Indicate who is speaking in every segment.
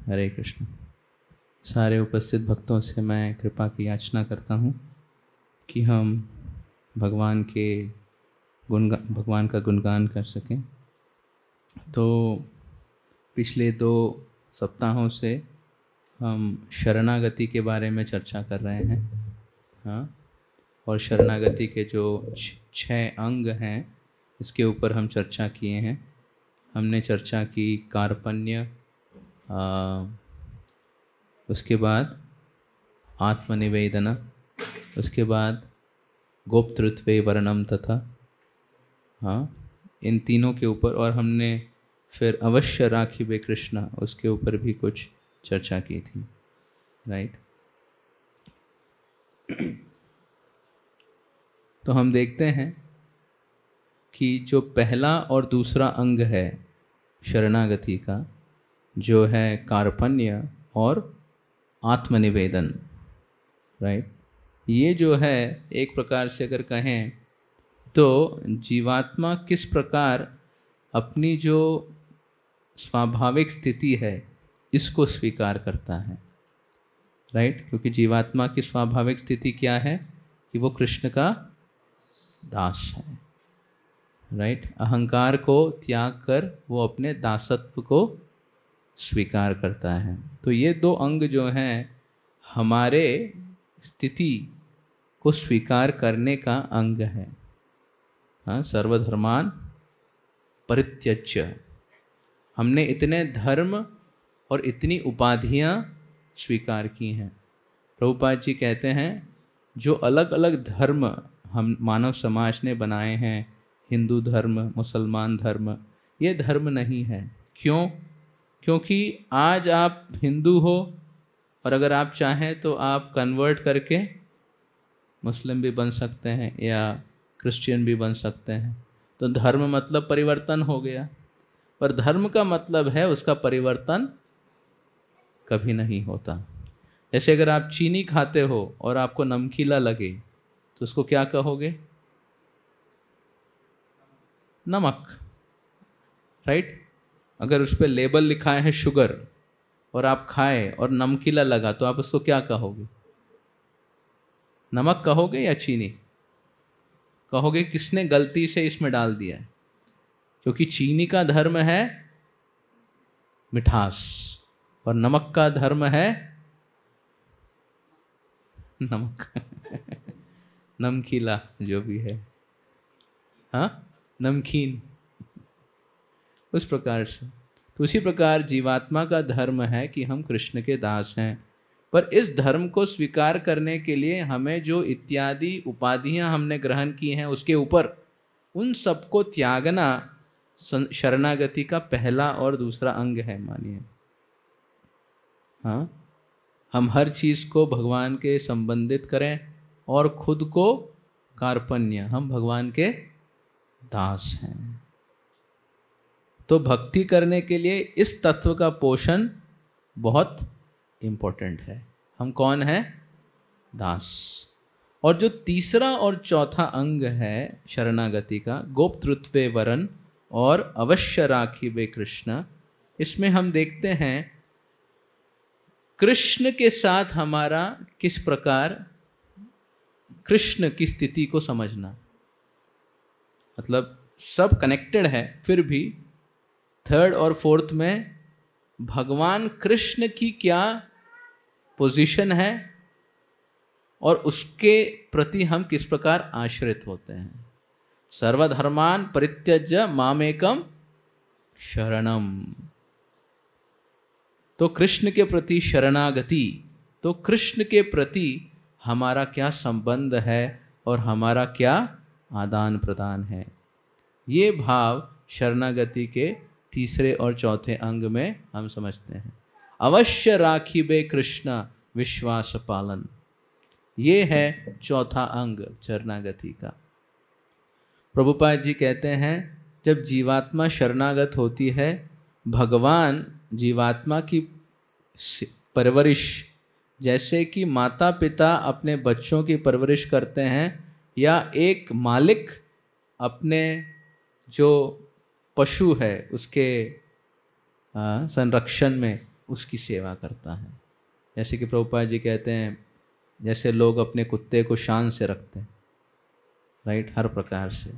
Speaker 1: हरे कृष्ण। सारे उपस्थित भक्तों से मैं कृपा की याचना करता हूँ कि हम भगवान का गुणगान कर सकें। तो पिछले 2 सप्ताहों से हम शरणागति के बारे में चर्चा कर रहे हैं। हाँ, और शरणागति के जो 6 अंग हैं इसके ऊपर हम चर्चा किए हैं। हमने चर्चा की कार्पण्य, उसके बाद आत्मनिवेदना, उसके बाद गोप्तृत्वे वर्णम तथा, हाँ, इन तीनों के ऊपर, और हमने फिर अवश्य राखिबे कृष्णा उसके ऊपर भी कुछ चर्चा की थी। राइट। तो हम देखते हैं कि जो पहला और दूसरा अंग है शरणागति का, जो है कार्पण्य और आत्मनिवेदन, राइट, ये जो है एक प्रकार से अगर कहें तो जीवात्मा किस प्रकार अपनी जो स्वाभाविक स्थिति है इसको स्वीकार करता है। राइट, क्योंकि जीवात्मा की स्वाभाविक स्थिति क्या है कि वो कृष्ण का दास है। राइट, अहंकार को त्याग कर वो अपने दासत्व को स्वीकार करता है। तो ये 2 अंग जो हैं हमारे स्थिति को स्वीकार करने का अंग है। हाँ, सर्वधर्मान परित्यज्य। हमने इतने धर्म और इतनी उपाधियां स्वीकार की हैं। प्रभुपाद जी कहते हैं जो अलग अलग धर्म हम मानव समाज ने बनाए हैं, हिंदू धर्म, मुसलमान धर्म, ये धर्म नहीं है। क्यों? क्योंकि आज आप हिंदू हो और अगर आप चाहें तो आप कन्वर्ट करके मुस्लिम भी बन सकते हैं या क्रिश्चियन भी बन सकते हैं। तो धर्म मतलब परिवर्तन हो गया, पर धर्म का मतलब है उसका परिवर्तन कभी नहीं होता। जैसे अगर आप चीनी खाते हो और आपको नमकीला लगे तो उसको क्या कहोगे? नमक। राइट, अगर उस पर लेबल लिखा है शुगर और आप खाए और नमकीला लगा तो आप उसको क्या कहोगे? नमक कहोगे या चीनी कहोगे? किसने गलती से इसमें डाल दिया है? क्योंकि चीनी का धर्म है मिठास और नमक का धर्म है नमक नमकीला जो भी है, हाँ, नमकीन। उस प्रकार से, तो उसी प्रकार जीवात्मा का धर्म है कि हम कृष्ण के दास हैं। पर इस धर्म को स्वीकार करने के लिए हमें जो इत्यादि उपाधियां हमने ग्रहण की हैं उसके ऊपर उन सबको त्यागना शरणागति का पहला और दूसरा अंग है। मानिए, हाँ, हम हर चीज को भगवान के संबंधित करें और खुद को कार्पण्य, हम भगवान के दास हैं। तो भक्ति करने के लिए इस तत्व का पोषण बहुत इंपॉर्टेंट है। हम कौन है? दास। और जो तीसरा और चौथा अंग है शरणागति का, गोप्तृत्वे वरन और अवश्य राखिबे कृष्ण, इसमें हम देखते हैं कृष्ण के साथ हमारा किस प्रकार कृष्ण की स्थिति को समझना। मतलब सब कनेक्टेड है, फिर भी 3rd और 4th में भगवान कृष्ण की क्या पोजीशन है और उसके प्रति हम किस प्रकार आश्रित होते हैं। सर्वधर्मान परित्यज्य मामेकम शरणम। तो कृष्ण के प्रति शरणागति, तो कृष्ण के प्रति हमारा क्या संबंध है और हमारा क्या आदान प्रदान है, ये भाव शरणागति के तीसरे और चौथे अंग में हम समझते हैं। अवश्य राखिबे कृष्ण विश्वास पालन, ये है चौथा अंग शरणागति का। प्रभुपाद जी कहते हैं जब जीवात्मा शरणागत होती है, भगवान जीवात्मा की परवरिश, जैसे कि माता पिता अपने बच्चों की परवरिश करते हैं या एक मालिक अपने जो पशु है उसके संरक्षण में उसकी सेवा करता है। जैसे कि प्रभुपाद जी कहते हैं, जैसे लोग अपने कुत्ते को शान से रखते हैं, राइट, हर प्रकार से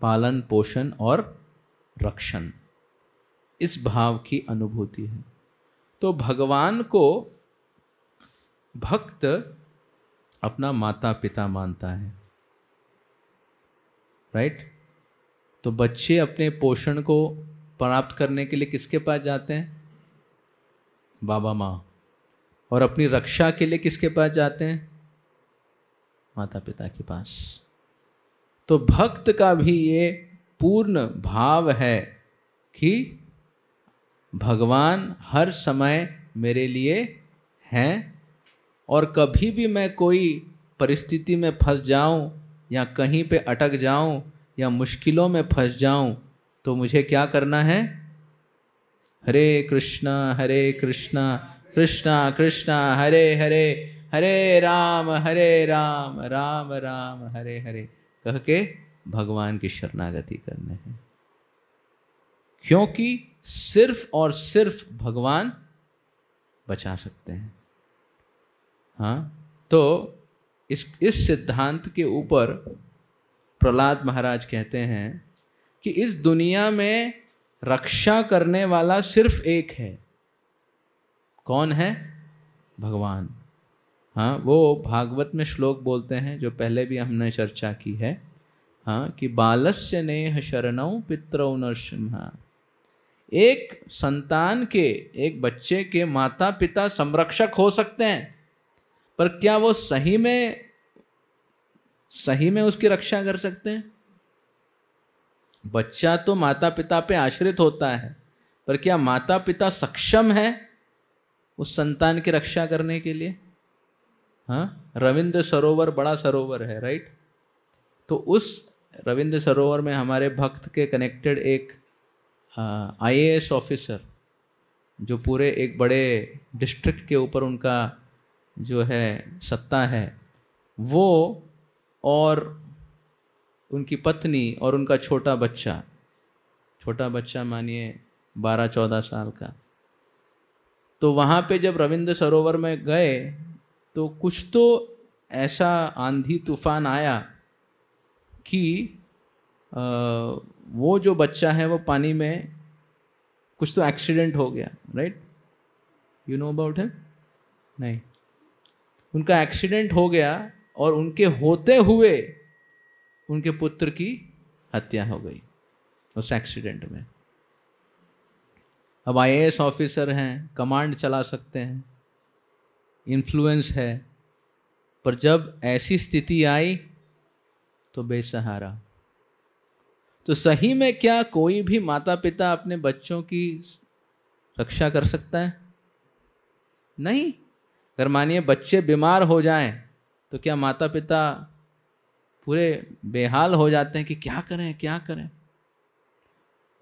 Speaker 1: पालन पोषण और रक्षण, इस भाव की अनुभूति है। तो भगवान को भक्त अपना माता पिता मानता है, राइट। तो बच्चे अपने पोषण को प्राप्त करने के लिए किसके पास जाते हैं? बाबा माँ। और अपनी रक्षा के लिए किसके पास जाते हैं? माता पिता के पास। तो भक्त का भी ये पूर्ण भाव है कि भगवान हर समय मेरे लिए हैं, और कभी भी मैं कोई परिस्थिति में फंस जाऊं या कहीं पे अटक जाऊं या मुश्किलों में फंस जाऊं तो मुझे क्या करना है? हरे कृष्णा कृष्णा कृष्णा हरे हरे, हरे राम राम राम हरे हरे कह के भगवान की शरणागति करने हैं। क्योंकि सिर्फ और सिर्फ भगवान बचा सकते हैं। हाँ, तो इस सिद्धांत के ऊपर प्रहलाद महाराज कहते हैं कि इस दुनिया में रक्षा करने वाला सिर्फ एक है। कौन है? भगवान। हाँ, वो भागवत में श्लोक बोलते हैं जो पहले भी हमने चर्चा की है, हाँ, कि बालस्य नेह शरणौ पितरौ नरसिम्हा। एक संतान के, एक बच्चे के माता पिता संरक्षक हो सकते हैं, पर क्या वो सही में उसकी रक्षा कर सकते हैं? बच्चा तो माता पिता पे आश्रित होता है, पर क्या माता पिता सक्षम है उस संतान की रक्षा करने के लिए? हाँ, रविंद्र सरोवर बड़ा सरोवर है, राइट। तो उस रविंद्र सरोवर में हमारे भक्त के कनेक्टेड एक IAS ऑफिसर, जो पूरे एक बड़े डिस्ट्रिक्ट के ऊपर उनका जो है सत्ता है, वो और उनकी पत्नी और उनका छोटा बच्चा मानिए 12-14 साल का, तो वहाँ पे जब रविंद्र सरोवर में गए तो कुछ तो ऐसा आंधी तूफान आया कि वो जो बच्चा है वो पानी में, कुछ तो एक्सीडेंट हो गया, right. You know about him? नहीं, उनका एक्सीडेंट हो गया और उनके होते हुए उनके पुत्र की हत्या हो गई उस एक्सीडेंट में। अब IAS ऑफिसर हैं, कमांड चला सकते हैं, इन्फ्लुएंस है, पर जब ऐसी स्थिति आई तो बेसहारा। तो सही में क्या कोई भी माता पिता अपने बच्चों की रक्षा कर सकता है? नहीं। अगर मानिए बच्चे बीमार हो जाएं तो क्या माता पिता पूरे बेहाल हो जाते हैं कि क्या करें?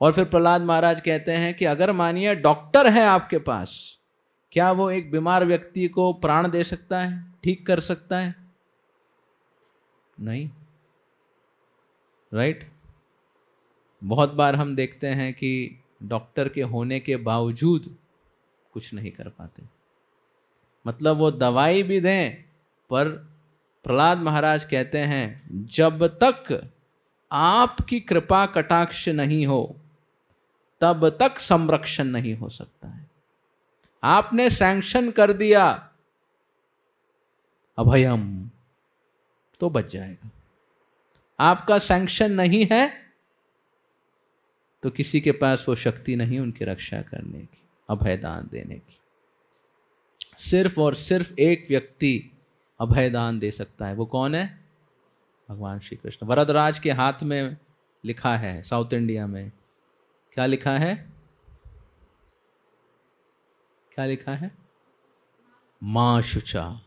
Speaker 1: और फिर प्रहलाद महाराज कहते हैं कि अगर मानिए डॉक्टर है आपके पास, क्या वो एक बीमार व्यक्ति को प्राण दे सकता है, ठीक कर सकता है? नहीं, राइट। बहुत बार हम देखते हैं कि डॉक्टर के होने के बावजूद कुछ नहीं कर पाते, मतलब वो दवाई भी दें, पर प्रहलाद महाराज कहते हैं जब तक आपकी कृपा कटाक्ष नहीं हो तब तक संरक्षण नहीं हो सकता है। आपने सैंक्शन कर दिया अभयम तो बच जाएगा, आपका सैंक्शन नहीं है तो किसी के पास वो शक्ति नहीं उनकी रक्षा करने की, अभयदान देने की। सिर्फ और सिर्फ एक व्यक्ति अभयदान दे सकता है, वो कौन है? भगवान श्री कृष्ण। वरदराज के हाथ में लिखा है, साउथ इंडिया में क्या लिखा है? मां शुचा,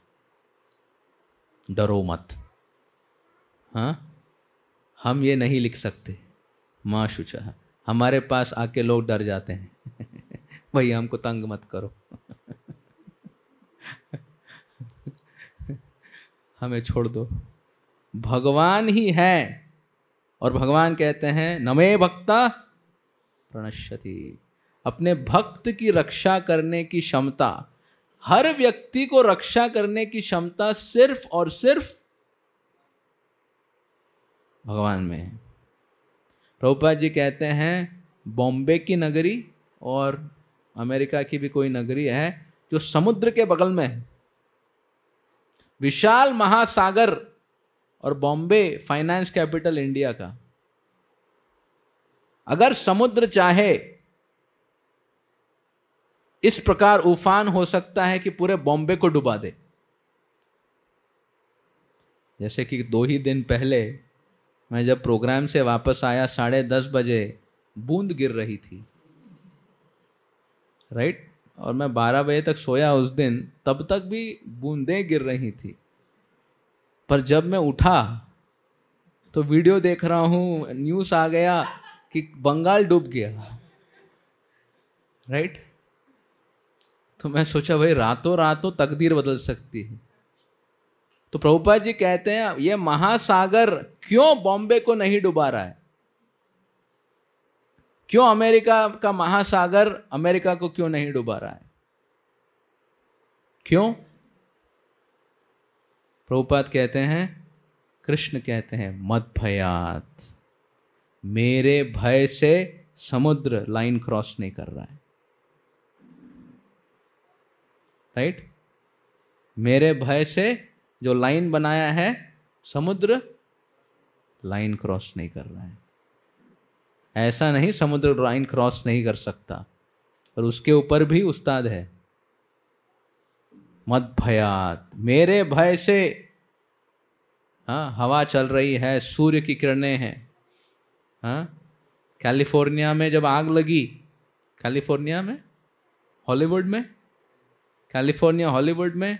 Speaker 1: डरो मत। हाँ, हम ये नहीं लिख सकते मां शुचा, हमारे पास आके लोग डर जाते हैं भैया हमको तंग मत करो हमें छोड़ दो। भगवान ही है, और भगवान कहते हैं नमे भक्ता प्रणश्यति। अपने भक्त की रक्षा करने की क्षमता, हर व्यक्ति को रक्षा करने की क्षमता सिर्फ और सिर्फ भगवान में है। प्रभुपाद जी कहते हैं बॉम्बे की नगरी और अमेरिका की भी कोई नगरी है जो समुद्र के बगल में है, विशाल महासागर, और बॉम्बे फाइनेंस कैपिटल इंडिया का। अगर समुद्र चाहे इस प्रकार उफान हो सकता है कि पूरे बॉम्बे को डुबा दे। जैसे कि 2 ही दिन पहले मैं जब प्रोग्राम से वापस आया 10:30 बजे बूंद गिर रही थी, राइट, और मैं 12 बजे तक सोया उस दिन, तब तक भी बूंदें गिर रही थी। पर जब मैं उठा तो वीडियो देख रहा हूं, न्यूज़ आ गया कि बंगाल डूब गया, राइट। तो मैं सोचा भाई रातों रातों तकदीर बदल सकती है। तो प्रभुपाद जी कहते हैं ये महासागर क्यों बॉम्बे को नहीं डुबा रहा है, क्यों अमेरिका का महासागर अमेरिका को क्यों नहीं डुबा रहा है, क्यों? प्रभुपाद कहते हैं, कृष्ण कहते हैं मद भयात, मेरे भय से समुद्र लाइन क्रॉस नहीं कर रहा है, राइट। मेरे भय से जो लाइन बनाया है समुद्र लाइन क्रॉस नहीं कर रहा है। ऐसा नहीं समुद्र लाइन क्रॉस नहीं कर सकता, और उसके ऊपर भी उस्ताद है। मद भयात, मेरे भय से। हाँ, हवा चल रही है, सूर्य की किरणें हैं। हाँ, कैलिफोर्निया में जब आग लगी, कैलिफोर्निया में, हॉलीवुड में, कैलिफोर्निया हॉलीवुड में,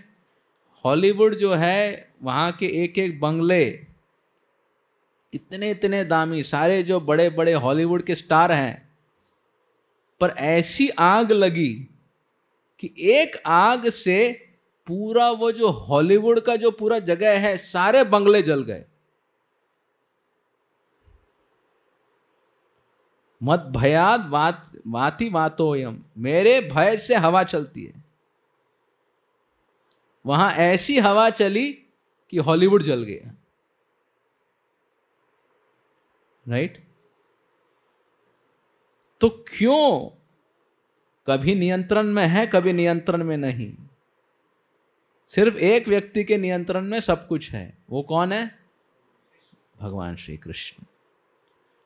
Speaker 1: हॉलीवुड जो है वहाँ के एक एक बंगले इतने इतने दामी, सारे जो बड़े बड़े हॉलीवुड के स्टार हैं, पर ऐसी आग लगी कि एक आग से पूरा वो जो हॉलीवुड का जो पूरा जगह है सारे बंगले जल गए। मत भयात वाति वातोयम, मेरे भय से हवा चलती है। वहां ऐसी हवा चली कि हॉलीवुड जल गया, राइट। तो क्यों? कभी नियंत्रण में है, कभी नियंत्रण में नहीं। सिर्फ एक व्यक्ति के नियंत्रण में सब कुछ है। वो कौन है? भगवान श्री कृष्ण।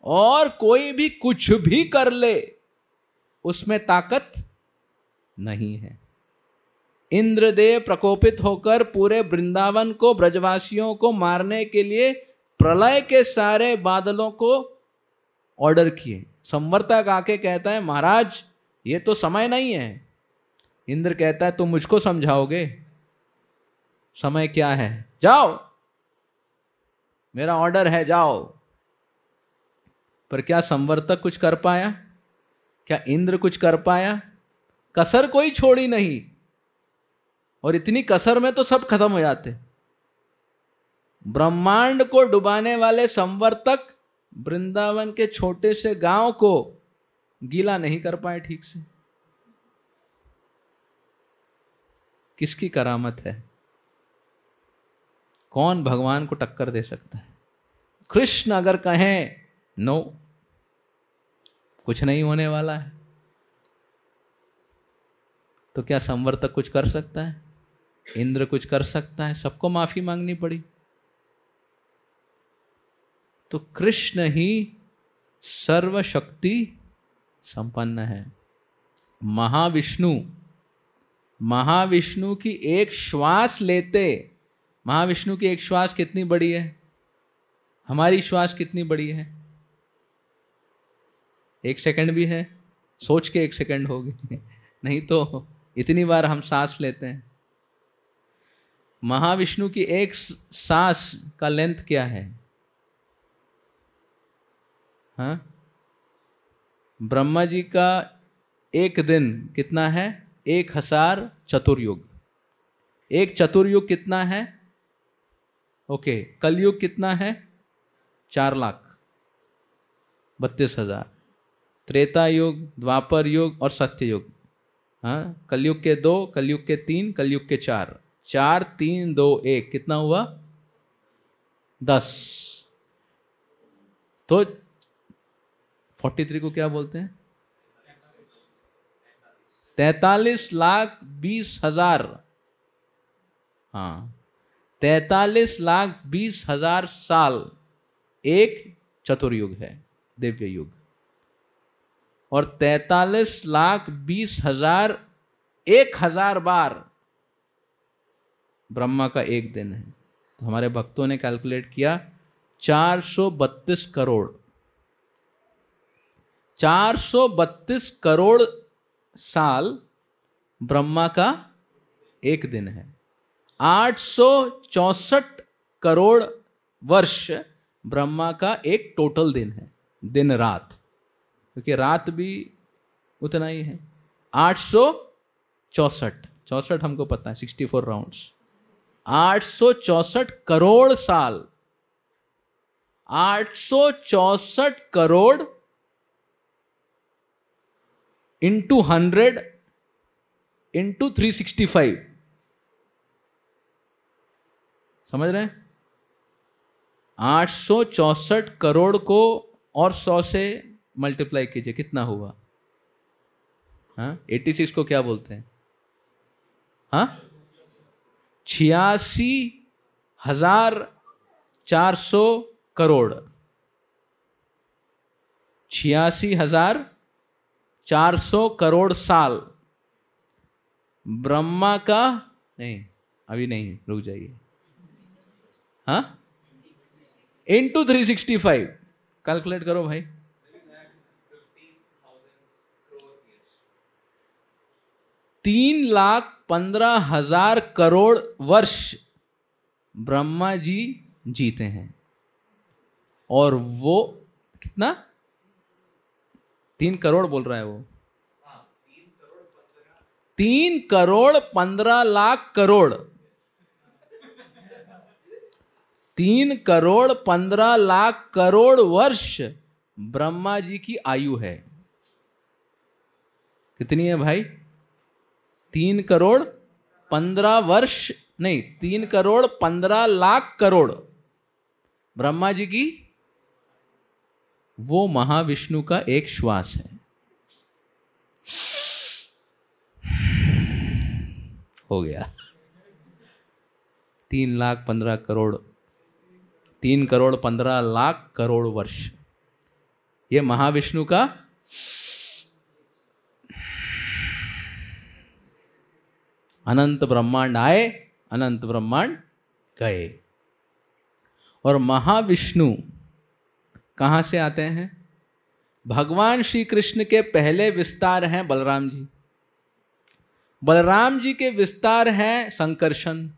Speaker 1: और कोई भी कुछ भी कर ले उसमें ताकत नहीं है। इंद्रदेव प्रकोपित होकर पूरे वृंदावन को, ब्रजवासियों को मारने के लिए प्रलय के सारे बादलों को ऑर्डर किए। संवर्तक आके कहता है महाराज ये तो समय नहीं है। इंद्र कहता है तुम मुझको समझाओगे समय क्या है? जाओ, मेरा ऑर्डर है, जाओ। पर क्या संवर्तक कुछ कर पाया? क्या इंद्र कुछ कर पाया? कसर कोई छोड़ी नहीं, और इतनी कसर में तो सब खत्म हो जाते। ब्रह्मांड को डुबाने वाले संवर्तक वृंदावन के छोटे से गांव को गीला नहीं कर पाए ठीक से। किसकी करामत है? कौन भगवान को टक्कर दे सकता है? कृष्ण अगर कहें नो, कुछ नहीं होने वाला है, तो क्या संवर्तक कुछ कर सकता है? इंद्र कुछ कर सकता है? सबको माफी मांगनी पड़ी। तो कृष्ण ही सर्वशक्ति संपन्न है। महाविष्णु की एक श्वास लेते, महाविष्णु की एक श्वास कितनी बड़ी है? हमारी श्वास कितनी बड़ी है? 1 सेकंड भी है? सोच के 1 सेकंड होगी नहीं तो इतनी बार हम सांस लेते हैं। महाविष्णु की एक सांस का लेंथ क्या है? हाँ, ब्रह्मा जी का एक दिन कितना है? 1000 चतुर्युग। एक चतुर्युग कितना है? ओके, कलयुग कितना है? 4,32,000। त्रेता युग, द्वापर युग और सत्य युग। हाँ, कलयुग के 2, कलयुग के 3, कलयुग के 4। 4 3 2 1 कितना हुआ? 10। तो 43 को क्या बोलते हैं? 43,20,000। हाँ, 43,20,000 साल एक चतुर्युग है, दिव्य युग। और 43,20,000 1,000 बार ब्रह्मा का एक दिन है। तो हमारे भक्तों ने कैलकुलेट किया 432 करोड़। 432 करोड़ साल ब्रह्मा का एक दिन है। 864 करोड़ वर्ष ब्रह्मा का एक टोटल दिन है, दिन रात, क्योंकि रात भी उतना ही है। 864 हमको पता है, 64 राउंड्स। 864 करोड़ साल, 864 करोड़ इंटू 100 इंटू 365। समझ रहे हैं? 864 करोड़ को और 100 से मल्टीप्लाई कीजिए, कितना हुआ? हाँ, 86 को क्या बोलते हैं? हाँ, 86,400 करोड़। 86,400 करोड़ साल ब्रह्मा का। नहीं, अभी नहीं, रुक जाइए। हाँ, इंटू 365 कैलकुलेट करो भाई। 3,15,000 करोड़ वर्ष ब्रह्मा जी जीते हैं। और वो कितना? 3 करोड़ बोल रहा है वो। 3,15,00,000 करोड़। 3,15,00,000 करोड़ वर्ष ब्रह्मा जी की आयु है। कितनी है भाई? 3,15,00,000 वर्ष नहीं, 3,15,00,000 करोड़ ब्रह्मा जी की। वो महाविष्णु का एक श्वास है। हो गया 3,15,00,000 करोड़, 3,15,00,000 करोड़ वर्ष। ये महाविष्णु का अनंत ब्रह्मांड आए, अनंत ब्रह्मांड गए। और महाविष्णु कहां से आते हैं? भगवान श्री कृष्ण के पहले विस्तार हैं बलराम जी। बलराम जी के विस्तार हैं संकर्षण।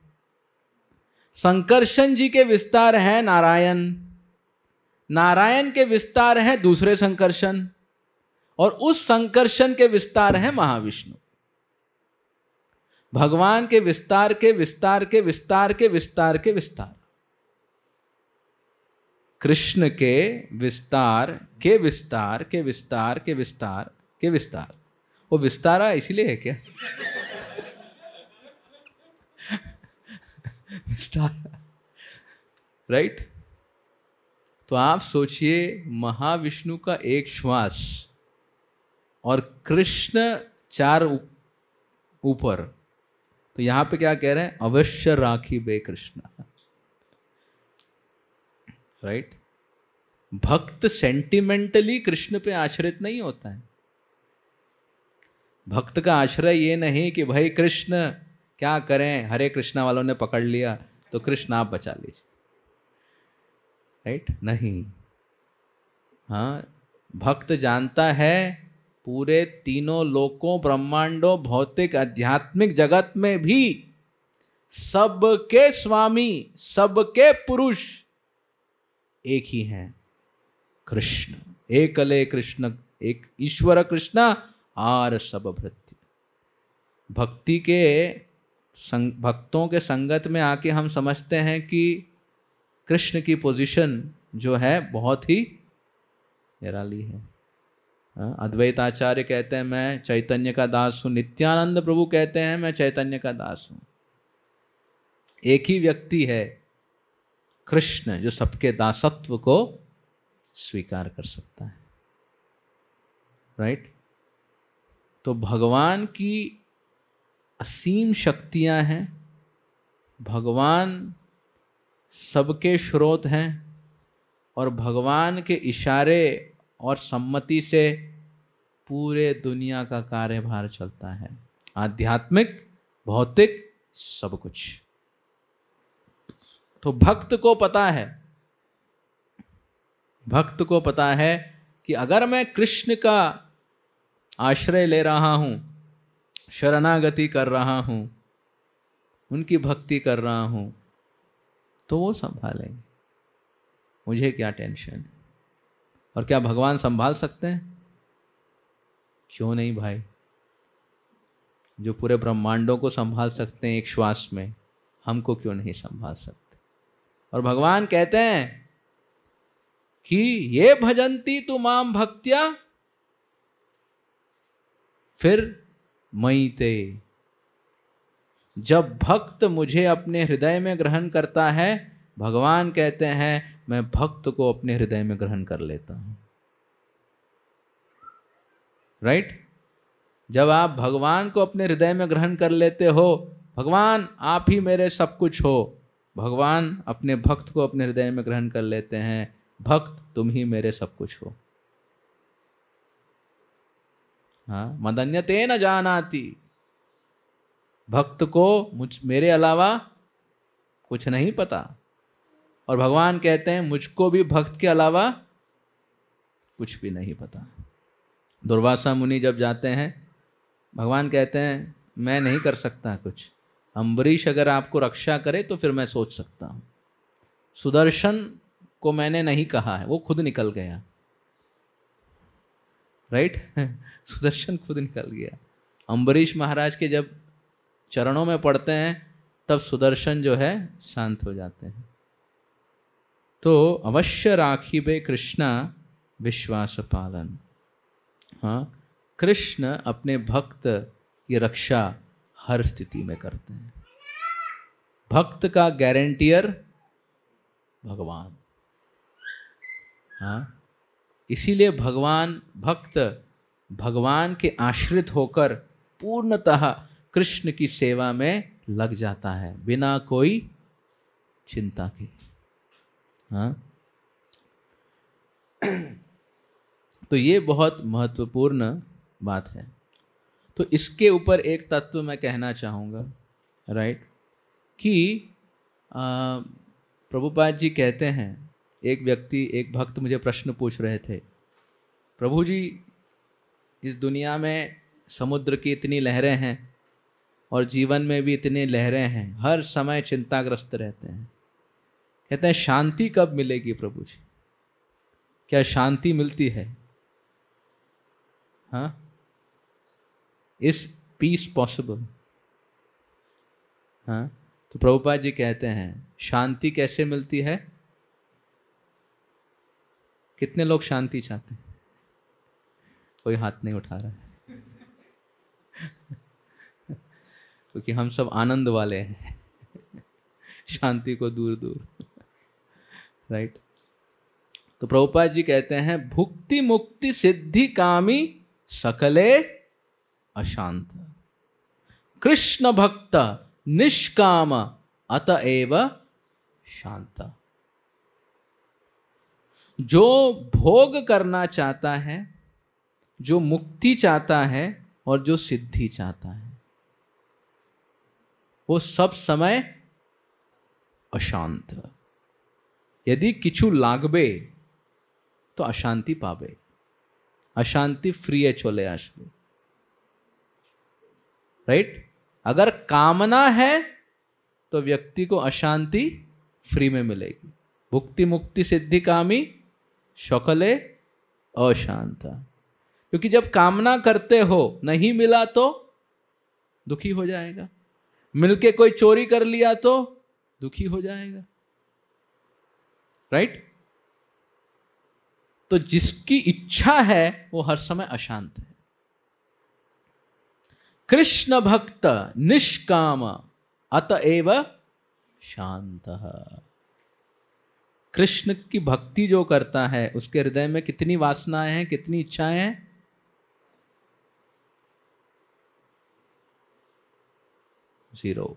Speaker 1: संकर्षण जी के विस्तार हैं नारायण। नारायण के विस्तार हैं दूसरे संकर्षण। और उस संकर्षण के विस्तार हैं महाविष्णु। भगवान के विस्तार के विस्तार के विस्तार के विस्तार के विस्तार, कृष्ण के विस्तार के विस्तार के विस्तार के विस्तार के विस्तार। वो विस्तारा इसीलिए है क्या? विस्तार, राइट? तो आप सोचिए, महाविष्णु का एक श्वास और कृष्ण 4 ऊपर। तो यहां पे क्या कह रहे हैं? अवश्य राखी बे कृष्ण, राइट? भक्त सेंटिमेंटली कृष्ण पे आश्रित नहीं होता है। भक्त का आश्रय ये नहीं कि भाई कृष्ण क्या करें, हरे कृष्णा वालों ने पकड़ लिया तो कृष्ण आप बचा लीजिए, राइट? नहीं। हाँ, भक्त जानता है पूरे तीनों लोकों, ब्रह्मांडों, भौतिक आध्यात्मिक जगत में भी सबके स्वामी, सबके पुरुष एक ही हैं, कृष्ण। एकले कृष्ण, एक ईश्वर कृष्ण आर सब भृत्य। भक्ति के भक्तों के संगत में आके हम समझते हैं कि कृष्ण की पोजीशन जो है बहुत ही निराली है। अद्वैताचार्य कहते हैं मैं चैतन्य का दास हूँ, नित्यानंद प्रभु कहते हैं मैं चैतन्य का दास हूँ। एक ही व्यक्ति है कृष्ण जो सबके दासत्व को स्वीकार कर सकता है, राइट। तो भगवान की असीम शक्तियां हैं, भगवान सबके स्रोत हैं और भगवान के इशारे और सम्मति से पूरे दुनिया का कार्यभार चलता है, आध्यात्मिक भौतिक सब कुछ। तो भक्त को पता है, भक्त को पता है कि अगर मैं कृष्ण का आश्रय ले रहा हूं, शरणागति कर रहा हूं, उनकी भक्ति कर रहा हूं, तो वो संभालेंगे, मुझे क्या टेंशन। और क्या भगवान संभाल सकते हैं? क्यों नहीं भाई, जो पूरे ब्रह्मांडों को संभाल सकते हैं एक श्वास में, हमको क्यों नहीं संभाल सकते। और भगवान कहते हैं कि ये भजंती तु माम भक्त्या फिर मयि ते। जब भक्त मुझे अपने हृदय में ग्रहण करता है, भगवान कहते हैं मैं भक्त को अपने हृदय में ग्रहण कर लेता हूं, राइट। जब आप भगवान को अपने हृदय में ग्रहण कर लेते हो, भगवान आप ही मेरे सब कुछ हो, भगवान अपने भक्त को अपने हृदय में ग्रहण कर लेते हैं, भक्त तुम ही मेरे सब कुछ हो। हाँ, मदन्यते न जानाति, भक्त को मेरे अलावा कुछ नहीं पता। और भगवान कहते हैं मुझको भी भक्त के अलावा कुछ भी नहीं पता। दुर्वासा मुनि जब जाते हैं, भगवान कहते हैं मैं नहीं कर सकता कुछ, अम्बरीश अगर आपको रक्षा करे तो फिर मैं सोच सकता हूँ। सुदर्शन को मैंने नहीं कहा है, वो खुद निकल गया, राइट। सुदर्शन खुद निकल गया। अम्बरीश महाराज के जब चरणों में पड़ते हैं तब सुदर्शन जो है शांत हो जाते हैं। तो अवश्य राखिबे कृष्णा विश्वास पालन। हाँ, कृष्ण अपने भक्त की रक्षा हर स्थिति में करते हैं। भक्त का गारंटियर भगवान। हाँ, इसीलिए भक्त भगवान के आश्रित होकर पूर्णतः कृष्ण की सेवा में लग जाता है बिना कोई चिंता के। हाँ, तो ये बहुत महत्वपूर्ण बात है। तो इसके ऊपर एक तत्व मैं कहना चाहूँगा, राइट, कि प्रभुपाद जी कहते हैं, एक भक्त मुझे प्रश्न पूछ रहे थे, प्रभु जी इस दुनिया में समुद्र की इतनी लहरें हैं और जीवन में भी इतनी लहरें हैं, हर समय चिंताग्रस्त रहते हैं, कहते हैं शांति कब मिलेगी प्रभु जी, क्या शांति मिलती है? हाँ, इज पीस पॉसिबल? हाँ, तो प्रभुपाद जी कहते हैं शांति कैसे मिलती है? कितने लोग शांति चाहते हैं? कोई हाथ नहीं उठा रहा है क्योंकि हम सब आनंद वाले हैं शांति को दूर दूर, राइट। तो प्रभुपाद जी कहते हैं भुक्ति मुक्ति सिद्धि कामी सकले अशांत, कृष्ण भक्त निष्काम अतएव शांत। जो भोग करना चाहता है, जो मुक्ति चाहता है और जो सिद्धि चाहता है, वो सब समय अशांत। यदि किछु लागबे तो अशांति पावे, अशांति फ्री चले आसबे, राइट। अगर कामना है तो व्यक्ति को अशांति फ्री में मिलेगी। भुक्ति मुक्ति सिद्धि कामी शकले अशांत। क्योंकि जब कामना करते हो नहीं मिला तो दुखी हो जाएगा, मिलके कोई चोरी कर लिया तो दुखी हो जाएगा, राइट। तो जिसकी इच्छा है वो हर समय अशांत है। कृष्ण भक्त निष्काम अतएव शांतः। कृष्ण की भक्ति जो करता है उसके हृदय में कितनी वासनाएं हैं, कितनी इच्छाएं हैं? 0।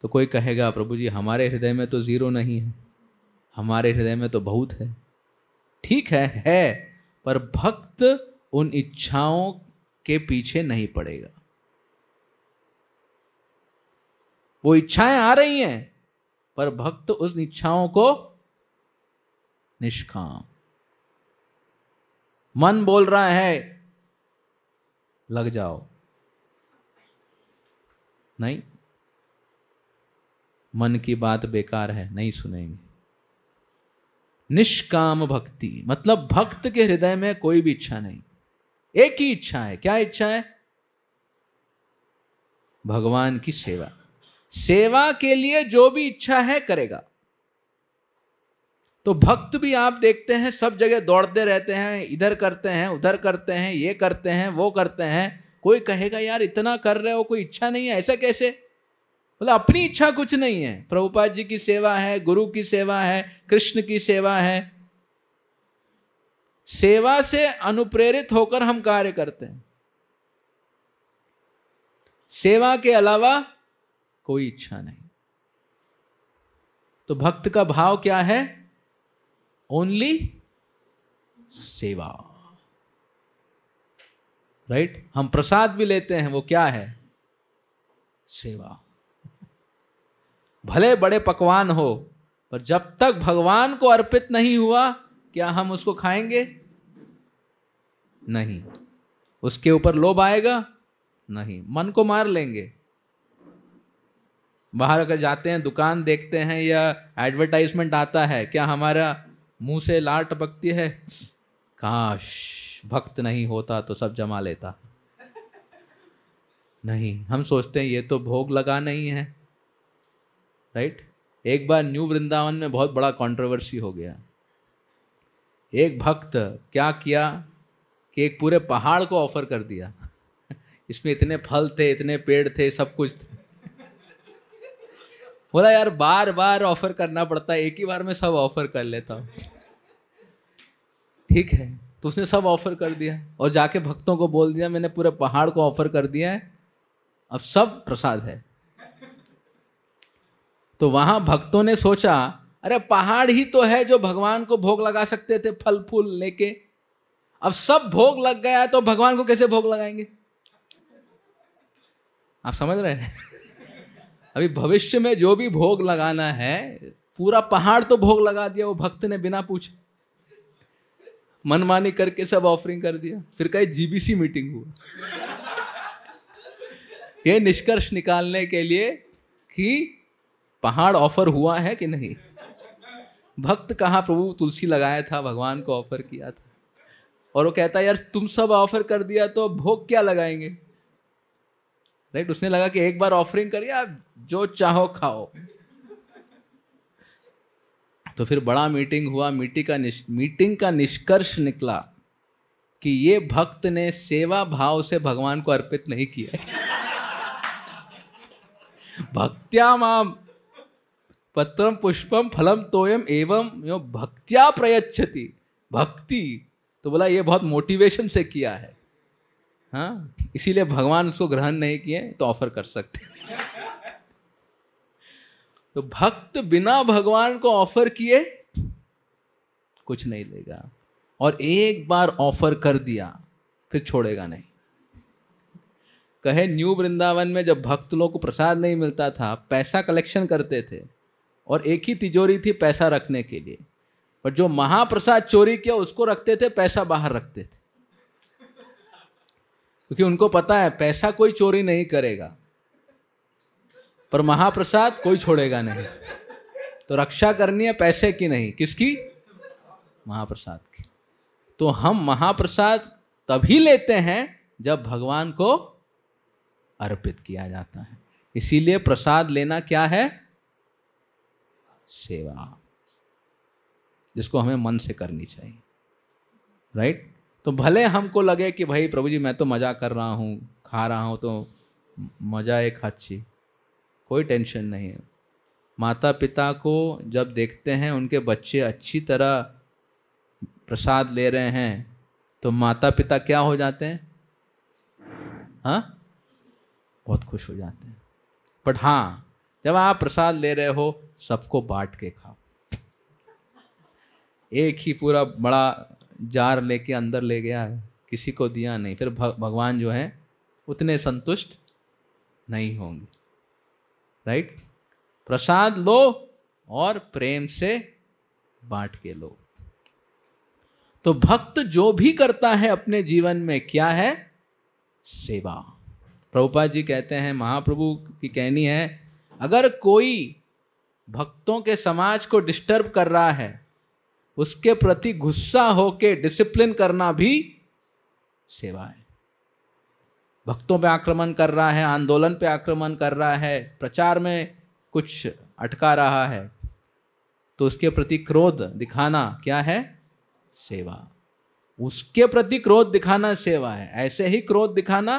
Speaker 1: तो कोई कहेगा प्रभु जी हमारे हृदय में तो 0 नहीं है, हमारे हृदय में तो बहुत है। ठीक है, पर भक्त उन इच्छाओं के पीछे नहीं पड़ेगा। वो इच्छाएं आ रही हैं पर भक्त उस इच्छाओं को निष्काम, मन बोल रहा है लग जाओ, नहीं, मन की बात बेकार है, नहीं सुनेंगे। निष्काम भक्ति मतलब भक्त के हृदय में कोई भी इच्छा नहीं, एक ही इच्छा है। क्या इच्छा है? भगवान की सेवा। सेवा के लिए जो भी इच्छा है करेगा। तो भक्त भी आप देखते हैं सब जगह दौड़ते रहते हैं, इधर करते हैं उधर करते हैं, ये करते हैं वो करते हैं। कोई कहेगा यार इतना कर रहे हो, कोई इच्छा नहीं है, ऐसा कैसे? बोला अपनी इच्छा कुछ नहीं है। प्रभुपाद जी की सेवा है, गुरु की सेवा है, कृष्ण की सेवा है। सेवा से अनुप्रेरित होकर हम कार्य करते हैं, सेवा के अलावा कोई इच्छा नहीं। तो भक्त का भाव क्या है? ओनली सेवा, राइट? हम प्रसाद भी लेते हैं, वो क्या है? सेवा। भले बड़े पकवान हो पर जब तक भगवान को अर्पित नहीं हुआ क्या हम उसको खाएंगे? नहीं। उसके ऊपर लोभ आएगा? नहीं। मन को मार लेंगे। बाहर अगर जाते हैं, दुकान देखते हैं या एडवर्टाइजमेंट आता है, क्या हमारा मुंह से लार टपकती है? काश भक्त नहीं होता तो सब जमा लेता। नहीं, हम सोचते हैं ये तो भोग लगा नहीं है, राइट? एक बार न्यू वृंदावन में बहुत बड़ा कंट्रोवर्सी हो गया। एक भक्त क्या किया कि एक पूरे पहाड़ को ऑफर कर दिया। इसमें इतने फल थे, इतने पेड़ थे, सब कुछ थे। बोला यार बार बार ऑफर करना पड़ता है, एक ही बार में सब ऑफर कर लेता हूं। ठीक है, तो उसने सब ऑफर कर दिया और जाके भक्तों को बोल दिया मैंने पूरे पहाड़ को ऑफर कर दिया है, अब सब प्रसाद है। तो वहां भक्तों ने सोचा अरे पहाड़ ही तो है जो भगवान को भोग लगा सकते थे फल फूल लेके, अब सब भोग लग गया तो भगवान को कैसे भोग लगाएंगे? आप समझ रहे हैं? अभी भविष्य में जो भी भोग लगाना है, पूरा पहाड़ तो भोग लगा दिया वो भक्त ने बिना पूछे, मनमानी करके सब ऑफरिंग कर दिया। फिर कहीं जीबीसी मीटिंग हुआ ये निष्कर्ष निकालने के लिए कि पहाड़ ऑफर हुआ है कि नहीं। भक्त कहाँ प्रभु तुलसी लगाया था, भगवान को ऑफर किया था, और वो कहता है यार तुम सब ऑफर कर दिया तो भोग क्या लगाएंगे, राइट? उसने लगा कि एक बार ऑफरिंग करिए, आप जो चाहो खाओ। तो फिर बड़ा मीटिंग हुआ, मीटिंग का निष्कर्ष निकला कि ये भक्त ने सेवा भाव से भगवान को अर्पित नहीं किया है। भक्त्या माम पत्रम पुष्पम फलम तोयम एवं यो भक्त्या प्रयच्छति। भक्ति तो बोला ये बहुत मोटिवेशन से किया है, हाँ, इसीलिए भगवान उसको ग्रहण नहीं किए तो ऑफर कर सकते। तो भक्त बिना भगवान को ऑफर किए कुछ नहीं लेगा, और एक बार ऑफर कर दिया फिर छोड़ेगा नहीं। कहे न्यू वृंदावन में जब भक्त लोग को प्रसाद नहीं मिलता था, पैसा कलेक्शन करते थे और एक ही तिजोरी थी पैसा रखने के लिए, पर जो महाप्रसाद चोरी किया उसको रखते थे, पैसा बाहर रखते थे, क्योंकि उनको पता है पैसा कोई चोरी नहीं करेगा पर महाप्रसाद कोई छोड़ेगा नहीं। तो रक्षा करनी है पैसे की नहीं, किसकी? महाप्रसाद की। तो हम महाप्रसाद तभी लेते हैं जब भगवान को अर्पित किया जाता है। इसीलिए प्रसाद लेना क्या है? सेवा, जिसको हमें मन से करनी चाहिए। राइट। तो भले हमको लगे कि भाई प्रभु जी मैं तो मज़ा कर रहा हूँ, खा रहा हूँ, तो मज़ा एक अच्छी, कोई टेंशन नहीं है। माता पिता को जब देखते हैं उनके बच्चे अच्छी तरह प्रसाद ले रहे हैं तो माता पिता क्या हो जाते हैं? हाँ, बहुत खुश हो जाते हैं। बट हाँ, जब आप प्रसाद ले रहे हो सबको बांट के खाओ। एक ही पूरा बड़ा जार लेके अंदर ले गया है, किसी को दिया नहीं, फिर भगवान जो है उतने संतुष्ट नहीं होंगे। राइट। प्रसाद लो और प्रेम से बांट के लो। तो भक्त जो भी करता है अपने जीवन में क्या है? सेवा। प्रभुपाद जी कहते हैं, महाप्रभु की कहनी है, अगर कोई भक्तों के समाज को डिस्टर्ब कर रहा है उसके प्रति गुस्सा होके डिसिप्लिन करना भी सेवा है। भक्तों पे आक्रमण कर रहा है, आंदोलन पे आक्रमण कर रहा है, प्रचार में कुछ अटका रहा है, तो उसके प्रति क्रोध दिखाना क्या है? सेवा। उसके प्रति क्रोध दिखाना सेवा है, ऐसे ही क्रोध दिखाना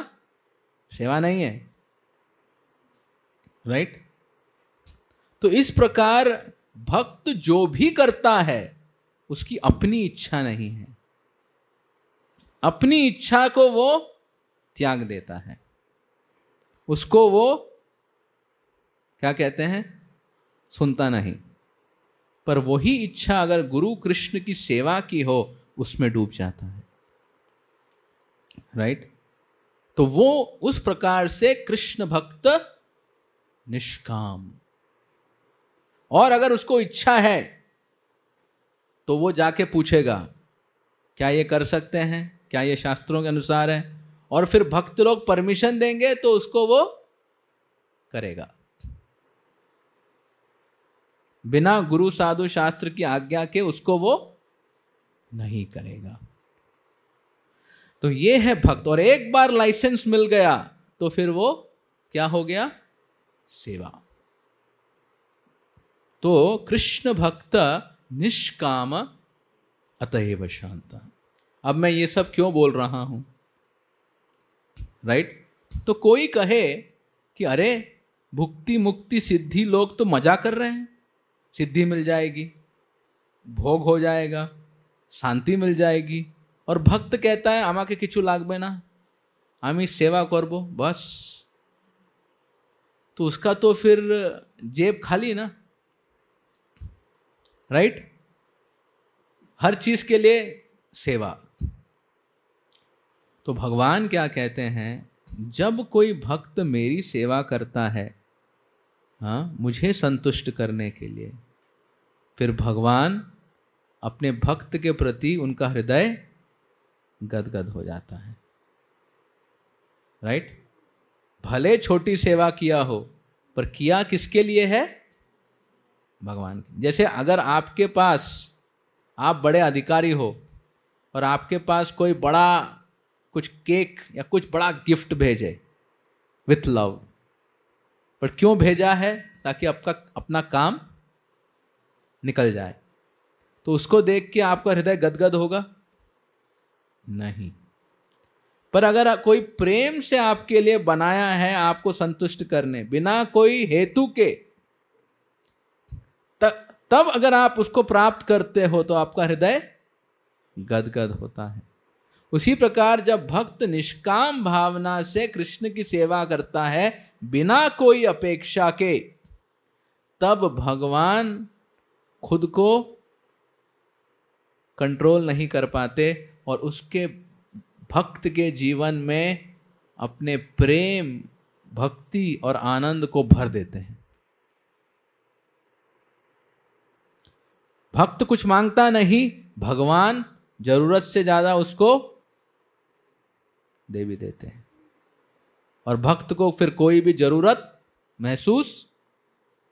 Speaker 1: सेवा नहीं है। राइट। तो इस प्रकार भक्त जो भी करता है उसकी अपनी इच्छा नहीं है, अपनी इच्छा को वो त्याग देता है, उसको वो क्या कहते हैं? सुनता नहीं। पर वही इच्छा अगर गुरु कृष्ण की सेवा की हो उसमें डूब जाता है। राइट। तो वो उस प्रकार से कृष्ण भक्त निष्काम। और अगर उसको इच्छा है तो वो जाके पूछेगा क्या ये कर सकते हैं, क्या ये शास्त्रों के अनुसार है, और फिर भक्त लोग परमिशन देंगे तो उसको वो करेगा। बिना गुरु साधु शास्त्र की आज्ञा के उसको वो नहीं करेगा। तो ये है भक्त। और एक बार लाइसेंस मिल गया तो फिर वो क्या हो गया? सेवा। तो कृष्ण भक्त निष्काम अतएव शांत। अब मैं ये सब क्यों बोल रहा हूं? राइट। तो कोई कहे कि अरे भुक्ति मुक्ति सिद्धि लोग तो मजा कर रहे हैं, सिद्धि मिल जाएगी, भोग हो जाएगा, शांति मिल जाएगी, और भक्त कहता है आमाके किछु लागबे ना, आमी सेवा करबो बस। तो उसका तो फिर जेब खाली ना। राइट। हर चीज के लिए सेवा। तो भगवान क्या कहते हैं, जब कोई भक्त मेरी सेवा करता है, हाँ, मुझे संतुष्ट करने के लिए, फिर भगवान अपने भक्त के प्रति उनका हृदय गदगद हो जाता है। राइट। भले छोटी सेवा किया हो पर किया किसके लिए है? भगवान के। जैसे अगर आपके पास, आप बड़े अधिकारी हो और आपके पास कोई बड़ा कुछ केक या कुछ बड़ा गिफ्ट भेजे विथ लव, पर क्यों भेजा है? ताकि आपका अपना काम निकल जाए। तो उसको देख के आपका हृदय गदगद होगा? नहीं। पर अगर कोई प्रेम से आपके लिए बनाया है आपको संतुष्ट करने, बिना कोई हेतु के, तब अगर आप उसको प्राप्त करते हो तो आपका हृदय गदगद होता है। उसी प्रकार जब भक्त निष्काम भावना से कृष्ण की सेवा करता है बिना कोई अपेक्षा के, तब भगवान खुद को कंट्रोल नहीं कर पाते और उसके भक्त के जीवन में अपने प्रेम, भक्ति और आनंद को भर देते हैं। भक्त कुछ मांगता नहीं, भगवान जरूरत से ज्यादा उसको दे भी देते हैं, और भक्त को फिर कोई भी जरूरत महसूस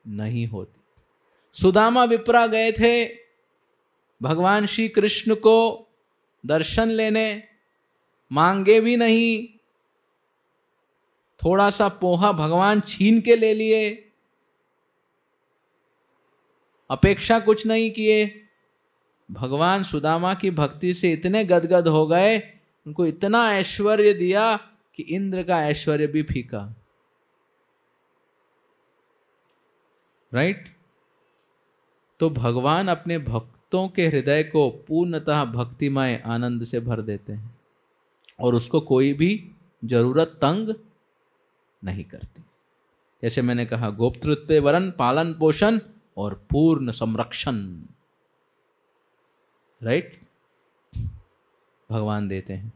Speaker 1: नहीं होती। सुदामा विप्रा गए थे भगवान श्री कृष्ण को दर्शन लेने, मांगे भी नहीं, थोड़ा सा पोहा भगवान छीन के ले लिए, अपेक्षा कुछ नहीं किए, भगवान सुदामा की भक्ति से इतने गदगद हो गए, उनको इतना ऐश्वर्य दिया कि इंद्र का ऐश्वर्य भी फीका। राइट? तो भगवान अपने भक्तों के हृदय को पूर्णतः भक्तिमय आनंद से भर देते हैं और उसको कोई भी जरूरत तंग नहीं करती। जैसे मैंने कहा, गोप्तृत्व वरन पालन पोषण और पूर्ण संरक्षण, राइट, भगवान देते हैं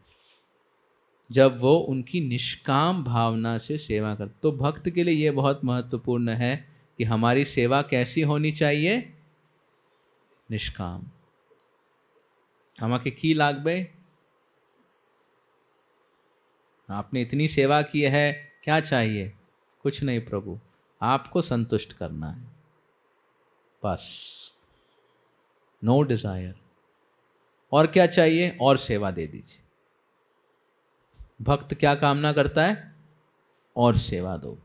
Speaker 1: जब वो उनकी निष्काम भावना से सेवा करते। तो भक्त के लिए ये बहुत महत्वपूर्ण है कि हमारी सेवा कैसी होनी चाहिए? निष्काम। हमारे की लागबे, आपने इतनी सेवा की है, क्या चाहिए? कुछ नहीं प्रभु, आपको संतुष्ट करना है बस, नो डिजायर। और क्या चाहिए? और सेवा दे दीजिए। भक्त क्या कामना करता है? और सेवा दो।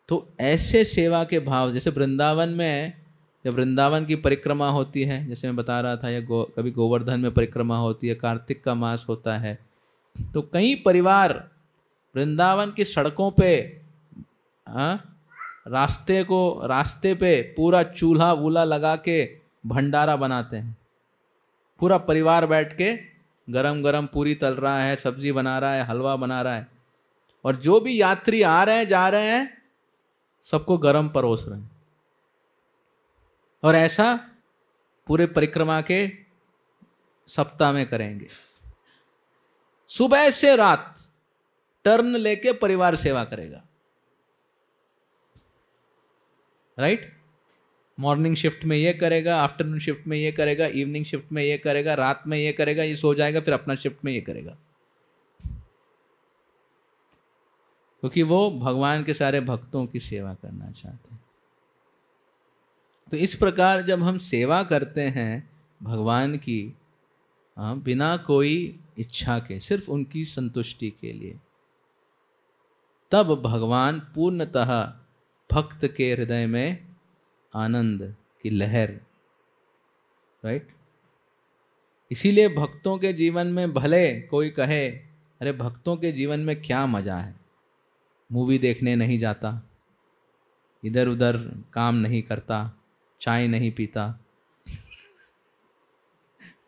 Speaker 1: तो ऐसे सेवा के भाव, जैसे वृंदावन में जब वृंदावन की परिक्रमा होती है, जैसे मैं बता रहा था, या कभी गोवर्धन में परिक्रमा होती है, कार्तिक का मास होता है, तो कई परिवार वृंदावन की सड़कों पे रास्ते पे पूरा चूल्हा वूल्हा लगा के भंडारा बनाते हैं। पूरा परिवार बैठ के गरम गरम पूरी तल रहा है, सब्जी बना रहा है, हलवा बना रहा है, और जो भी यात्री आ रहे हैं जा रहे हैं सबको गरम परोस रहे हैं। और ऐसा पूरे परिक्रमा के सप्ताह में करेंगे। सुबह से रात टर्न लेके परिवार सेवा करेगा। राइट? मॉर्निंग शिफ्ट में ये करेगा, आफ्टरनून शिफ्ट में ये करेगा, इवनिंग शिफ्ट में ये करेगा, रात में ये करेगा, ये सो जाएगा, फिर अपना शिफ्ट में ये करेगा, क्योंकि वो भगवान के सारे भक्तों की सेवा करना चाहते हैं। तो इस प्रकार जब हम सेवा करते हैं भगवान की, बिना कोई इच्छा के, सिर्फ उनकी संतुष्टि के लिए, तब भगवान पूर्णतः भक्त के हृदय में आनंद की लहर, राइट। इसीलिए भक्तों के जीवन में, भले कोई कहे अरे भक्तों के जीवन में क्या मजा है, मूवी देखने नहीं जाता, इधर उधर काम नहीं करता, चाय नहीं पीता,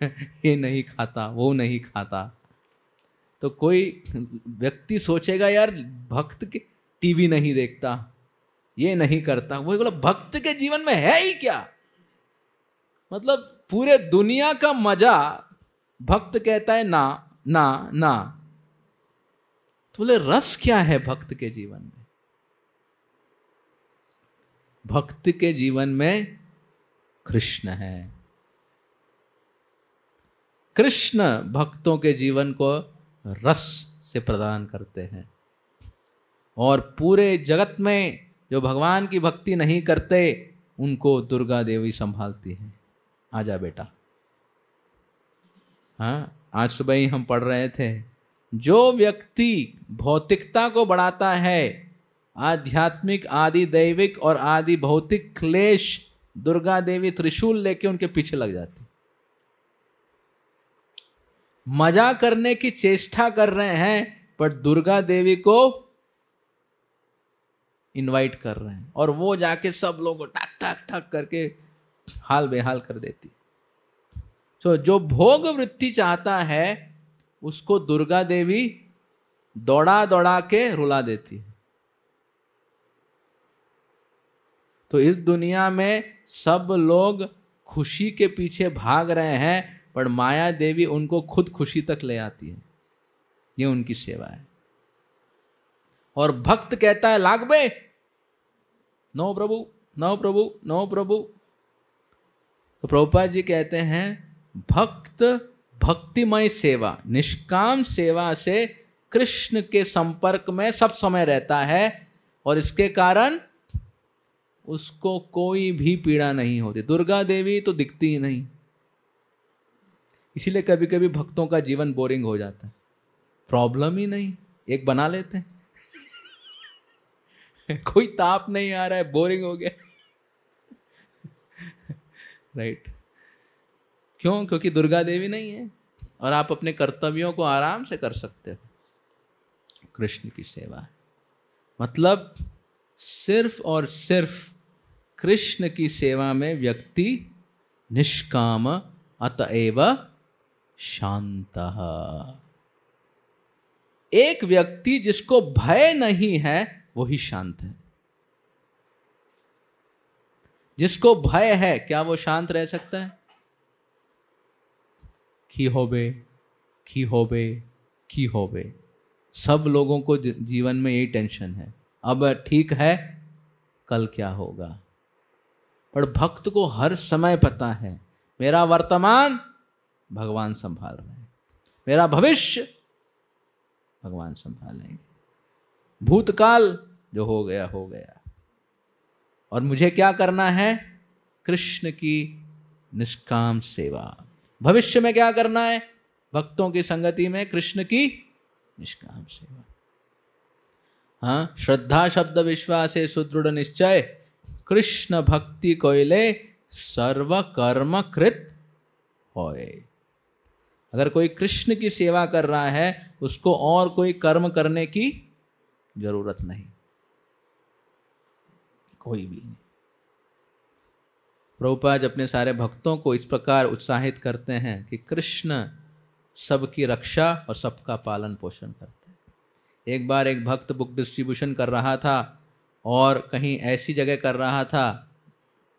Speaker 1: ये नहीं खाता, वो नहीं खाता, तो कोई व्यक्ति सोचेगा यार भक्त के टीवी नहीं देखता, ये नहीं करता, वो बोला भक्त के जीवन में है ही क्या? मतलब पूरे दुनिया का मजा भक्त कहता है ना ना ना। तो बोले रस क्या है भक्त के जीवन में? भक्त के जीवन में कृष्ण है। कृष्ण भक्तों के जीवन को रस से प्रदान करते हैं, और पूरे जगत में जो भगवान की भक्ति नहीं करते उनको दुर्गा देवी संभालती है। आजा बेटा। हाँ, आज सुबह ही हम पढ़ रहे थे, जो व्यक्ति भौतिकता को बढ़ाता है, आध्यात्मिक आदि दैविक और आदि भौतिक क्लेश, दुर्गा देवी त्रिशूल लेके उनके पीछे लग जाती। मजा करने की चेष्टा कर रहे हैं पर दुर्गा देवी को इनवाइट कर रहे हैं, और वो जाके सब लोगों को ठक ठक ठक करके हाल बेहाल कर देती। तो जो भोग वृत्ति चाहता है उसको दुर्गा देवी दौड़ा दौड़ा के रुला देती है। तो इस दुनिया में सब लोग खुशी के पीछे भाग रहे हैं, पर माया देवी उनको खुद खुशी तक ले आती है। ये उनकी सेवा है। और भक्त कहता है लाग बे, नो प्रभु नो प्रभु नो प्रभु। तो प्रभुपाद जी कहते हैं भक्त भक्तिमय सेवा, निष्काम सेवा से कृष्ण के संपर्क में सब समय रहता है, और इसके कारण उसको कोई भी पीड़ा नहीं होती। दुर्गा देवी तो दिखती ही नहीं, इसीलिए कभी कभी भक्तों का जीवन बोरिंग हो जाता है। प्रॉब्लम ही नहीं, एक बना लेते हैं कोई ताप नहीं आ रहा है, बोरिंग हो गया राइट। क्यों? क्योंकि दुर्गा देवी नहीं है और आप अपने कर्तव्यों को आराम से कर सकते हो। कृष्ण की सेवा मतलब सिर्फ और सिर्फ कृष्ण की सेवा में व्यक्ति निष्काम अतएव शांतः। एक व्यक्ति जिसको भय नहीं है वही शांत है। जिसको भय है क्या वो शांत रह सकता है? की होबे की होबे की होबे, सब लोगों को जीवन में यही टेंशन है, अब ठीक है कल क्या होगा। पर भक्त को हर समय पता है मेरा वर्तमान भगवान संभाल रहे हैं, मेरा भविष्य भगवान संभालेंगे, भूतकाल जो हो गया हो गया, और मुझे क्या करना है? कृष्ण की निष्काम सेवा। भविष्य में क्या करना है? भक्तों की संगति में कृष्ण की निष्काम सेवा। हाँ, श्रद्धा शब्द विश्वास सुदृढ़ निश्चय, कृष्ण भक्ति कोयले सर्व कर्म कृत होए। अगर कोई कृष्ण की सेवा कर रहा है उसको और कोई कर्म करने की जरूरत नहीं, कोई भी नहीं। प्रभुपाद अपने सारे भक्तों को इस प्रकार उत्साहित करते हैं कि कृष्ण सबकी रक्षा और सबका पालन पोषण करते हैं। एक बार एक भक्त बुक डिस्ट्रीब्यूशन कर रहा था और कहीं ऐसी जगह कर रहा था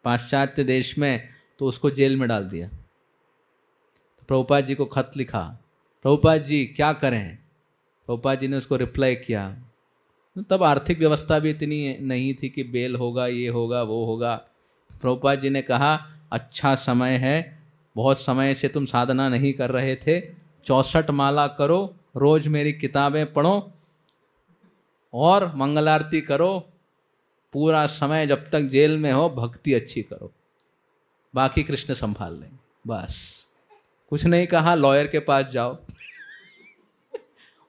Speaker 1: पाश्चात्य देश में, तो उसको जेल में डाल दिया। तो प्रभुपाद जी को खत लिखा, प्रभुपाद जी क्या करें? प्रभुपाद जी ने उसको रिप्लाई किया, तब आर्थिक व्यवस्था भी इतनी नहीं थी कि बेल होगा, ये होगा, वो होगा। प्रभुपाद जी ने कहा अच्छा समय है, बहुत समय से तुम साधना नहीं कर रहे थे, 64 माला करो, रोज मेरी किताबें पढ़ो और मंगल आरती करो, पूरा समय जब तक जेल में हो भक्ति अच्छी करो, बाकी कृष्ण संभाल लेंगे। बस कुछ नहीं कहा, लॉयर के पास जाओ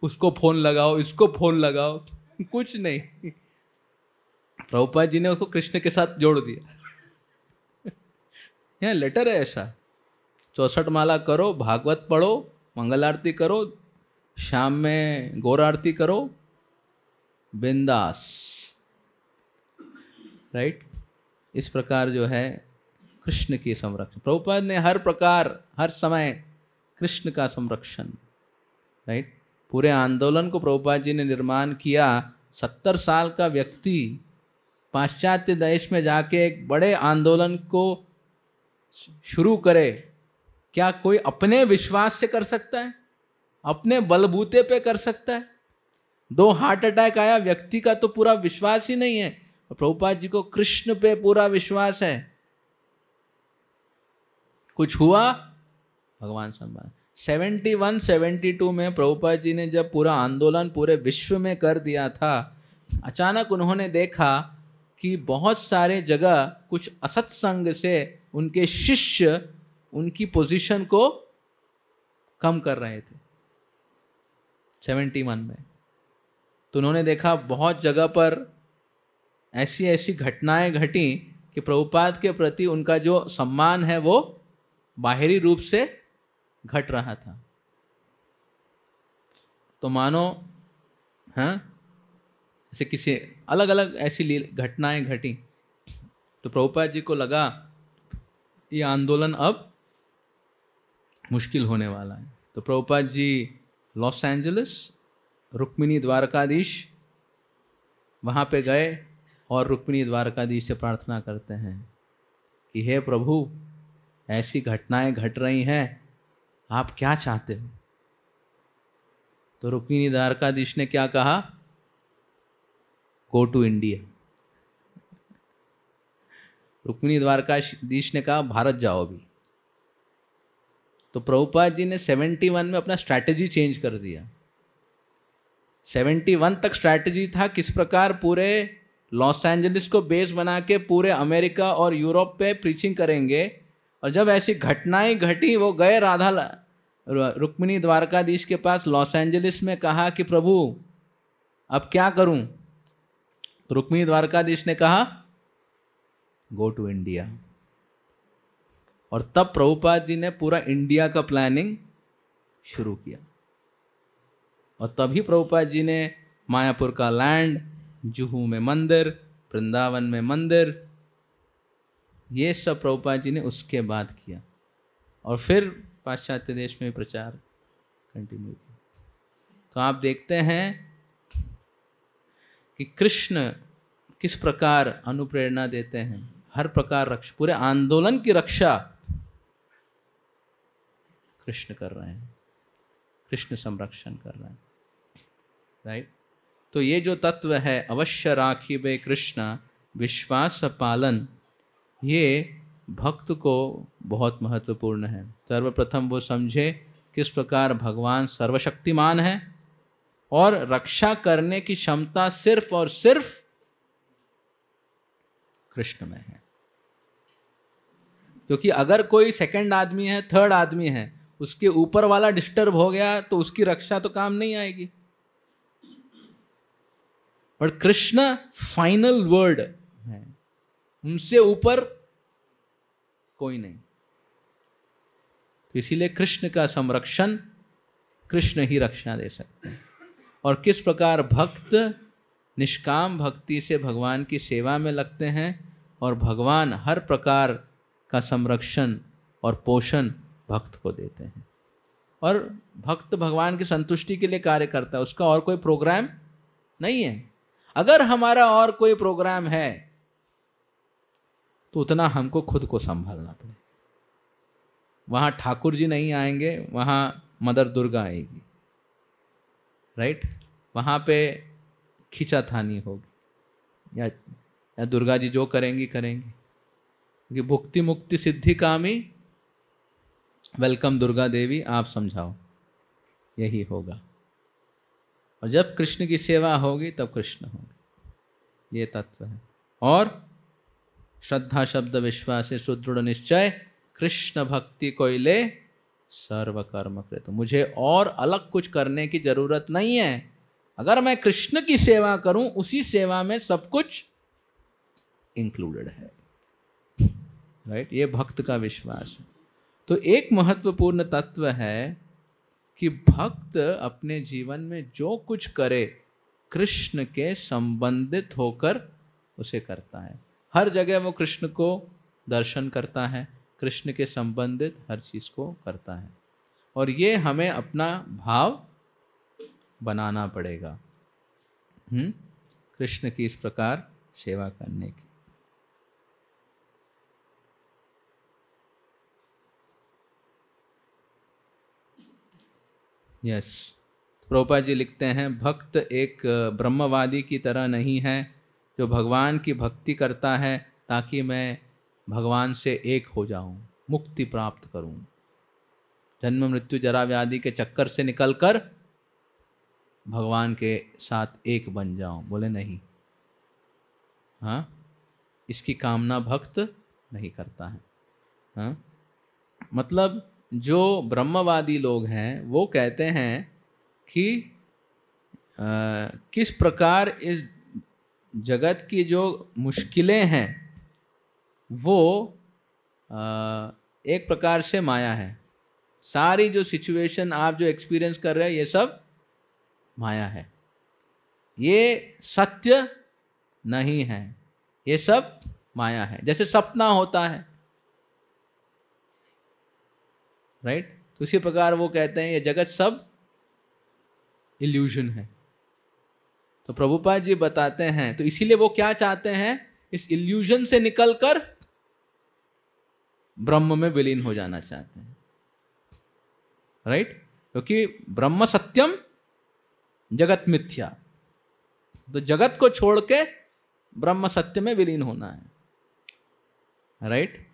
Speaker 1: उसको फोन लगाओ, इसको फोन लगाओ, कुछ नहीं। प्रभुपाद जी ने उसको कृष्ण के साथ जोड़ दिया। यहाँ लेटर है ऐसा, 64 माला करो, भागवत पढ़ो, मंगल आरती करो, शाम में गौर आरती करो, बिंदास। राइट? इस प्रकार जो है कृष्ण की संरक्षण, प्रभुपाद ने हर प्रकार हर समय कृष्ण का संरक्षण। राइट? पूरे आंदोलन को प्रभुपाद जी ने निर्माण किया। 70 साल का व्यक्ति पाश्चात्य देश में जाके एक बड़े आंदोलन को शुरू करे, क्या कोई अपने विश्वास से कर सकता है? अपने बलबूते पे कर सकता है? 2 हार्ट अटैक आया, व्यक्ति का तो पूरा विश्वास ही नहीं है। प्रभुपाद जी को कृष्ण पे पूरा विश्वास है, कुछ हुआ भगवान संभाल। 71-72 में प्रभुपाद जी ने जब पूरा आंदोलन पूरे विश्व में कर दिया था, अचानक उन्होंने देखा कि बहुत सारे जगह कुछ असत्संग से उनके शिष्य उनकी पोजीशन को कम कर रहे थे 71 में। तो उन्होंने देखा बहुत जगह पर ऐसी ऐसी घटनाएं घटी कि प्रभुपाद के प्रति उनका जो सम्मान है वो बाहरी रूप से घट रहा था। तो मानो हाँ, जैसे किसी अलग अलग ऐसी घटनाएं घटी, तो प्रभुपाद जी को लगा ये आंदोलन अब मुश्किल होने वाला है। तो प्रभुपाद जी लॉस एंजलिस रुक्मिणी द्वारकाधीश वहाँ पे गए और रुक्मिणी द्वारकाधीश से प्रार्थना करते हैं कि हे प्रभु, ऐसी घटनाएं घट रही हैं, आप क्या चाहते हो? तो रुक्मिणी द्वारकाधीश ने क्या कहा? Go to India. Rukmini Dwarkadhish ने कहा भारत जाओ अभी। तो प्रभुपाद जी ने 71 में अपना स्ट्रैटेजी चेंज कर दिया। 71 तक स्ट्रैटेजी था किस प्रकार पूरे लॉस एंजलिस को बेस बना के पूरे अमेरिका और यूरोप पे प्रीचिंग करेंगे, और जब ऐसी घटनाएं घटी वो गए राधा रुक्मिणी द्वारकाधीश के पास लॉस एंजलिस में, कहा कि प्रभु अब क्या करूं? तो रुक्मिणी द्वारकाधीश ने कहा गो टू इंडिया। और तब प्रभुपाद जी ने पूरा इंडिया का प्लानिंग शुरू किया। और तभी प्रभुपाद जी ने मायापुर का लैंड, जुहू में मंदिर, वृंदावन में मंदिर, ये सब प्रभुपाद जी ने उसके बाद किया। और फिर पाश्चात्य देश में प्रचार कंटिन्यू किया। तो आप देखते हैं कि कृष्ण किस प्रकार अनुप्रेरणा देते हैं, हर प्रकार रक्षा, पूरे आंदोलन की रक्षा कृष्ण कर रहे हैं, कृष्ण संरक्षण कर रहे हैं, राइट। तो ये जो तत्व है अवश्य राखिबे कृष्ण विश्वास पालन, ये भक्त को बहुत महत्वपूर्ण है। सर्वप्रथम वो समझे किस प्रकार भगवान सर्वशक्तिमान है और रक्षा करने की क्षमता सिर्फ और सिर्फ कृष्ण में है। क्योंकि अगर कोई सेकंड आदमी है, थर्ड आदमी है, उसके ऊपर वाला डिस्टर्ब हो गया तो उसकी रक्षा तो काम नहीं आएगी। और कृष्ण फाइनल वर्ड है, उनसे ऊपर कोई नहीं। तो इसीलिए कृष्ण का संरक्षण कृष्ण ही रक्षा दे सकते हैं। और किस प्रकार भक्त निष्काम भक्ति से भगवान की सेवा में लगते हैं और भगवान हर प्रकार का संरक्षण और पोषण भक्त को देते हैं। और भक्त भगवान की संतुष्टि के लिए कार्य करता है, उसका और कोई प्रोग्राम नहीं है। अगर हमारा और कोई प्रोग्राम है तो उतना हमको खुद को संभालना पड़ेगा। वहाँ ठाकुर जी नहीं आएंगे, वहाँ मदर दुर्गा आएगी, राइट। वहाँ पे खींचातानी होगी या दुर्गा जी जो करेंगी करेंगी, क्योंकि भुक्ति मुक्ति सिद्धि कामी, वेलकम दुर्गा देवी, आप समझाओ, यही होगा। और जब कृष्ण की सेवा होगी तब कृष्ण होंगे, ये तत्व है। और श्रद्धा शब्द विश्वास से सुदृढ़ निश्चय, कृष्ण भक्ति कोइले सर्व कर्म कृत। मुझे और अलग कुछ करने की जरूरत नहीं है। अगर मैं कृष्ण की सेवा करूं, उसी सेवा में सब कुछ इंक्लूडेड है, राइट। ये भक्त का विश्वास है। तो एक महत्वपूर्ण तत्व है कि भक्त अपने जीवन में जो कुछ करे कृष्ण के संबंधित होकर उसे करता है। हर जगह वो कृष्ण को दर्शन करता है, कृष्ण के संबंधित हर चीज़ को करता है। और ये हमें अपना भाव बनाना पड़ेगा कृष्ण की इस प्रकार सेवा करने की। यस, प्रभुपाद जी लिखते हैं, भक्त एक ब्रह्मवादी की तरह नहीं है जो भगवान की भक्ति करता है ताकि मैं भगवान से एक हो जाऊं, मुक्ति प्राप्त करूं, जन्म मृत्यु जरा व्याधि के चक्कर से निकलकर भगवान के साथ एक बन जाऊं। बोले नहीं, हाँ, इसकी कामना भक्त नहीं करता है। हाँ, मतलब जो ब्रह्मवादी लोग हैं वो कहते हैं कि किस प्रकार इस जगत की जो मुश्किलें हैं वो एक प्रकार से माया है। सारी जो सिचुएशन आप जो एक्सपीरियंस कर रहे हैं ये सब माया है, ये सत्य नहीं है, ये सब माया है। जैसे सपना होता है, राइट। तो इसी प्रकार वो कहते हैं ये जगत सब इल्यूजन है। तो प्रभुपाद जी बताते हैं, तो इसीलिए वो क्या चाहते हैं, इस इल्यूजन से निकलकर ब्रह्म में विलीन हो जाना चाहते हैं, राइट। क्योंकि ब्रह्म सत्यम जगत मिथ्या, तो जगत को छोड़ के ब्रह्म सत्य में विलीन होना है, राइट।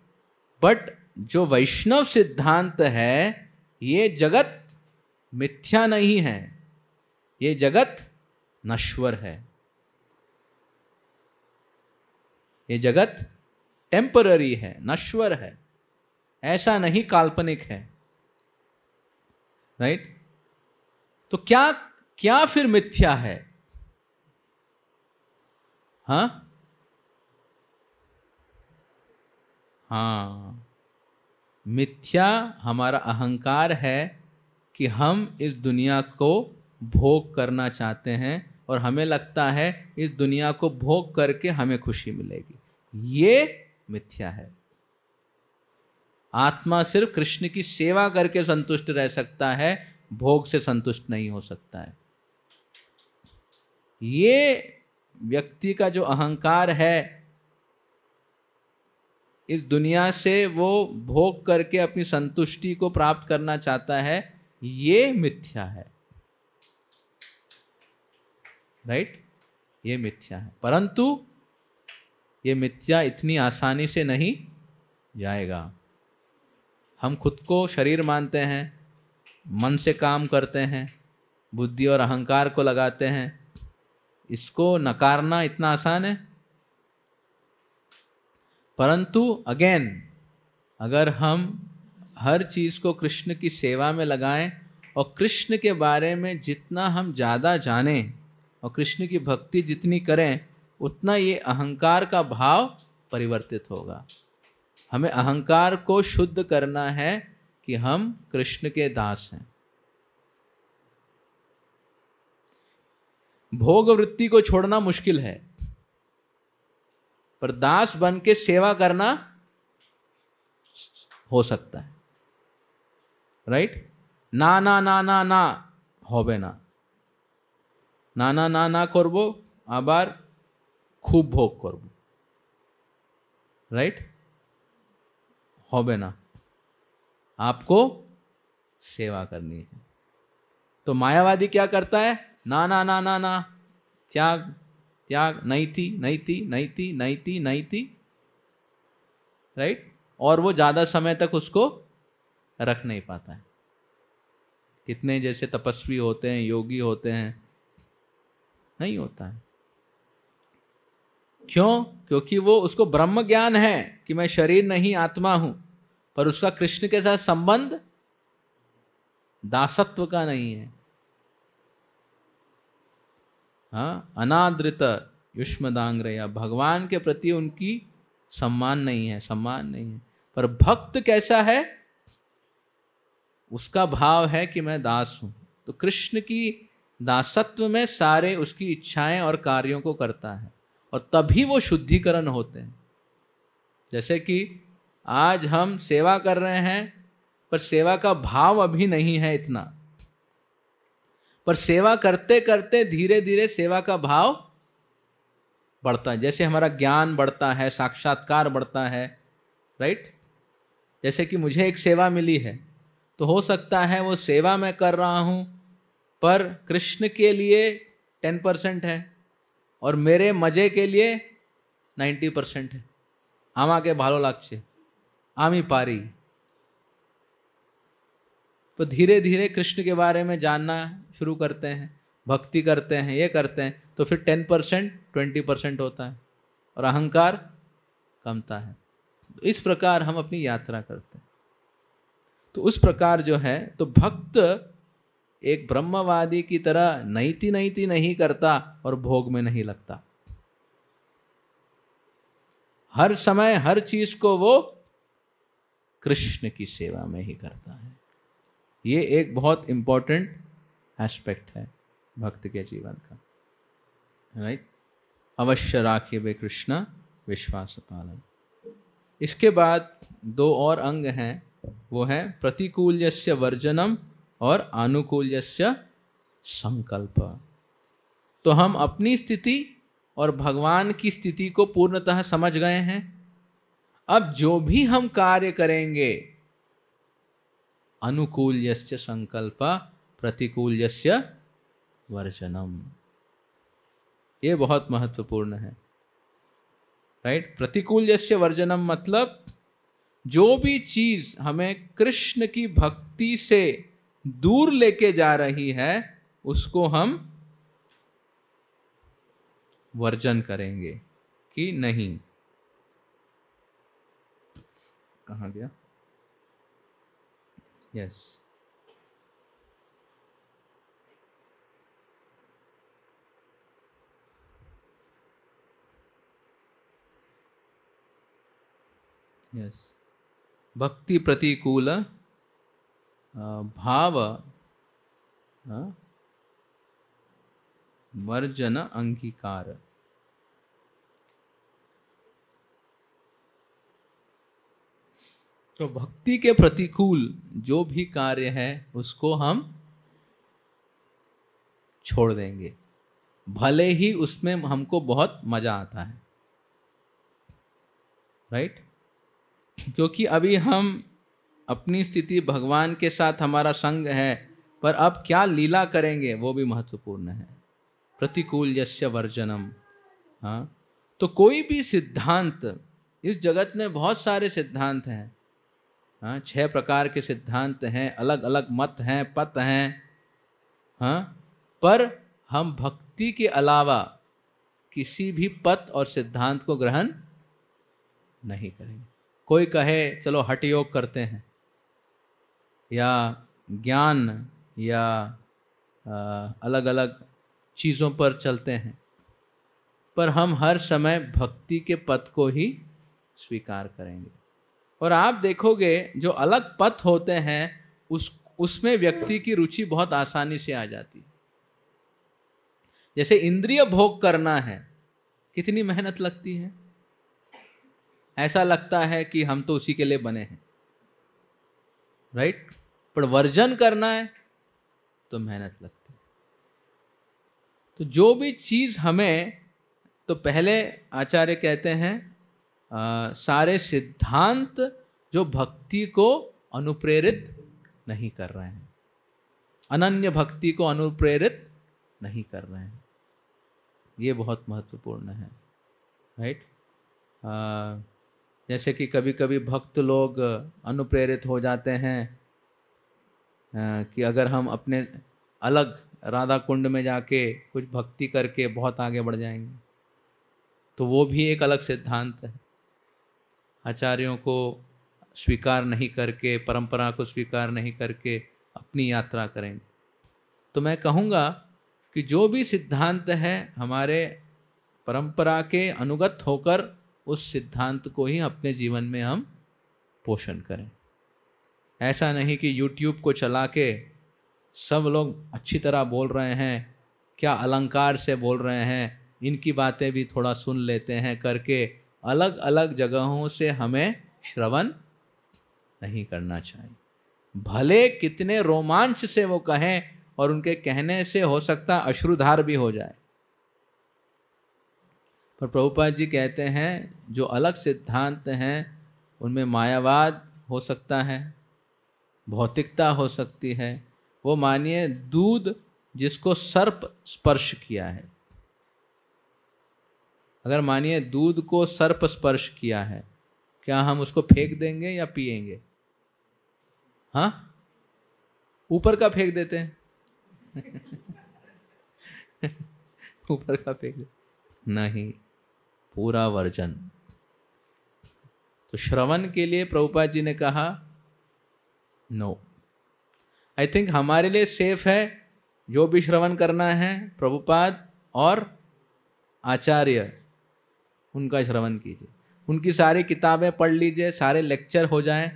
Speaker 1: बट जो वैष्णव सिद्धांत है, ये जगत मिथ्या नहीं है, ये जगत नश्वर है, ये जगत टेम्पररी है, नश्वर है, ऐसा नहीं काल्पनिक है, राइट। तो क्या क्या फिर मिथ्या है? हाँ, मिथ्या हमारा अहंकार है कि हम इस दुनिया को भोग करना चाहते हैं और हमें लगता है इस दुनिया को भोग करके हमें खुशी मिलेगी। ये मिथ्या है। आत्मा सिर्फ कृष्ण की सेवा करके संतुष्ट रह सकता है, भोग से संतुष्ट नहीं हो सकता है। ये व्यक्ति का जो अहंकार है, इस दुनिया से वो भोग करके अपनी संतुष्टि को प्राप्त करना चाहता है, ये मिथ्या है। राइट? ये मिथ्या है। परंतु ये मिथ्या इतनी आसानी से नहीं जाएगा। हम खुद को शरीर मानते हैं, मन से काम करते हैं, बुद्धि और अहंकार को लगाते हैं। इसको नकारना इतना आसान है। परंतु अगेन, अगर हम हर चीज़ को कृष्ण की सेवा में लगाएं और कृष्ण के बारे में जितना हम ज़्यादा जानें और कृष्ण की भक्ति जितनी करें, उतना ये अहंकार का भाव परिवर्तित होगा। हमें अहंकार को शुद्ध करना है कि हम कृष्ण के दास हैं। भोग वृत्ति को छोड़ना मुश्किल है, पर दास बन के सेवा करना हो सकता है। राइट? ना ना ना ना ना होबे ना, ना ना ना ना करबो, आबार खूब भोग करबो। राइट? होबे ना, आपको सेवा करनी है। तो मायावादी क्या करता है? ना ना ना ना ना, त्याग त्याग, नहीं थी नहीं थी नहीं थी नहीं थी नहीं थी। राइट? और वो ज़्यादा समय तक उसको रख नहीं पाता है। कितने जैसे तपस्वी होते हैं, योगी होते हैं, नहीं होता है। क्यों? क्योंकि वो, उसको ब्रह्म ज्ञान है कि मैं शरीर नहीं आत्मा हूं, पर उसका कृष्ण के साथ संबंध दासत्व का नहीं है। हाँ, अनादृत युष्मदांग्रया, भगवान के प्रति उनकी सम्मान नहीं है, सम्मान नहीं है। पर भक्त कैसा है? उसका भाव है कि मैं दास हूं, तो कृष्ण की दासत्व में सारे उसकी इच्छाएं और कार्यों को करता है, और तभी वो शुद्धिकरण होते हैं। जैसे कि आज हम सेवा कर रहे हैं, पर सेवा का भाव अभी नहीं है इतना, पर सेवा करते करते धीरे धीरे सेवा का भाव बढ़ता है। जैसे हमारा ज्ञान बढ़ता है, साक्षात्कार बढ़ता है। राइट? जैसे कि मुझे एक सेवा मिली है, तो हो सकता है वो सेवा मैं कर रहा हूं, पर कृष्ण के लिए 10% है और मेरे मजे के लिए 90% है। आमाके भालो लागছে, आमी पारी। तो धीरे धीरे कृष्ण के बारे में जानना शुरू करते हैं, भक्ति करते हैं, ये करते हैं, तो फिर 10% 20% होता है और अहंकार कमता है। इस प्रकार हम अपनी यात्रा करते हैं। तो उस प्रकार जो है, तो भक्त एक ब्रह्मवादी की तरह नैति नैति नहीं करता और भोग में नहीं लगता। हर समय हर चीज को वो कृष्ण की सेवा में ही करता है। ये एक बहुत इंपॉर्टेंट एस्पेक्ट है भक्त के जीवन का। राइट? अवश्य राखे वे कृष्ण विश्वास पालन। इसके बाद दो और अंग हैं, वो है प्रतिकूल्यस्य वर्जनम और आनुकूल्यस्य संकल्प। तो हम अपनी स्थिति और भगवान की स्थिति को पूर्णतः समझ गए हैं। अब जो भी हम कार्य करेंगे, अनुकूल्यस्य संकल्प प्रतिकूल्यस्य वर्जनम, ये बहुत महत्वपूर्ण है। राइट? प्रतिकूल्यस्य वर्जनम मतलब जो भी चीज हमें कृष्ण की भक्ति से दूर लेके जा रही है, उसको हम वर्जन करेंगे कि नहीं। कहाँ गया? Yes, yes. भक्ति प्रतिकूल भाव वर्जन अंगीकार। तो भक्ति के प्रतिकूल जो भी कार्य है उसको हम छोड़ देंगे, भले ही उसमें हमको बहुत मजा आता है, राइट? क्योंकि अभी हम अपनी स्थिति भगवान के साथ हमारा संग है, पर अब क्या लीला करेंगे वो भी महत्वपूर्ण है। प्रतिकूल यस्य वर्जनम। हाँ, तो कोई भी सिद्धांत, इस जगत में बहुत सारे सिद्धांत हैं, हाँ, 6 प्रकार के सिद्धांत हैं, अलग अलग मत हैं, पथ हैं, हाँ, पर हम भक्ति के अलावा किसी भी पथ और सिद्धांत को ग्रहण नहीं करेंगे। कोई कहे चलो हठ योग करते हैं, या ज्ञान, या अलग अलग चीज़ों पर चलते हैं, पर हम हर समय भक्ति के पथ को ही स्वीकार करेंगे। और आप देखोगे जो अलग पथ होते हैं उसमें व्यक्ति की रुचि बहुत आसानी से आ जाती है। जैसे इंद्रिय भोग करना है, कितनी मेहनत लगती है, ऐसा लगता है कि हम तो उसी के लिए बने हैं, राइट? पर वर्जन करना है तो मेहनत लगती है। तो जो भी चीज हमें, तो पहले आचार्य कहते हैं सारे सिद्धांत जो भक्ति को अनुप्रेरित नहीं कर रहे हैं, अनन्य भक्ति को अनुप्रेरित नहीं कर रहे हैं, ये बहुत महत्वपूर्ण है, राइट? जैसे कि कभी कभी भक्त लोग अनुप्रेरित हो जाते हैं कि अगर हम अपने अलग राधा कुंड में जाके कुछ भक्ति करके बहुत आगे बढ़ जाएंगे, तो वो भी एक अलग सिद्धांत है। आचार्यों को स्वीकार नहीं करके, परंपरा को स्वीकार नहीं करके अपनी यात्रा करेंगे। तो मैं कहूँगा कि जो भी सिद्धांत है हमारे परंपरा के अनुगत होकर उस सिद्धांत को ही अपने जीवन में हम पोषण करें। ऐसा नहीं कि YouTube को चला के सब लोग अच्छी तरह बोल रहे हैं, क्या अलंकार से बोल रहे हैं, इनकी बातें भी थोड़ा सुन लेते हैं करके अलग अलग जगहों से हमें श्रवण नहीं करना चाहिए। भले कितने रोमांच से वो कहें और उनके कहने से हो सकता अश्रुधार भी हो जाए, पर प्रभुपाद जी कहते हैं जो अलग सिद्धांत हैं उनमें मायावाद हो सकता है, भौतिकता हो सकती है। वो मानिए दूध जिसको सर्प स्पर्श किया है, अगर मानिए दूध को सर्प स्पर्श किया है, क्या हम उसको फेंक देंगे या पिएंगे? हाँ, ऊपर का फेंक देते हैं ऊपर का फेंक देते नहीं, पूरा वर्जन। तो श्रवण के लिए प्रभुपाद जी ने कहा नो। आई थिंक हमारे लिए सेफ है जो भी श्रवण करना है, प्रभुपाद और आचार्य उनका श्रवण कीजिए, उनकी सारी किताबें पढ़ लीजिए, सारे लेक्चर हो जाएं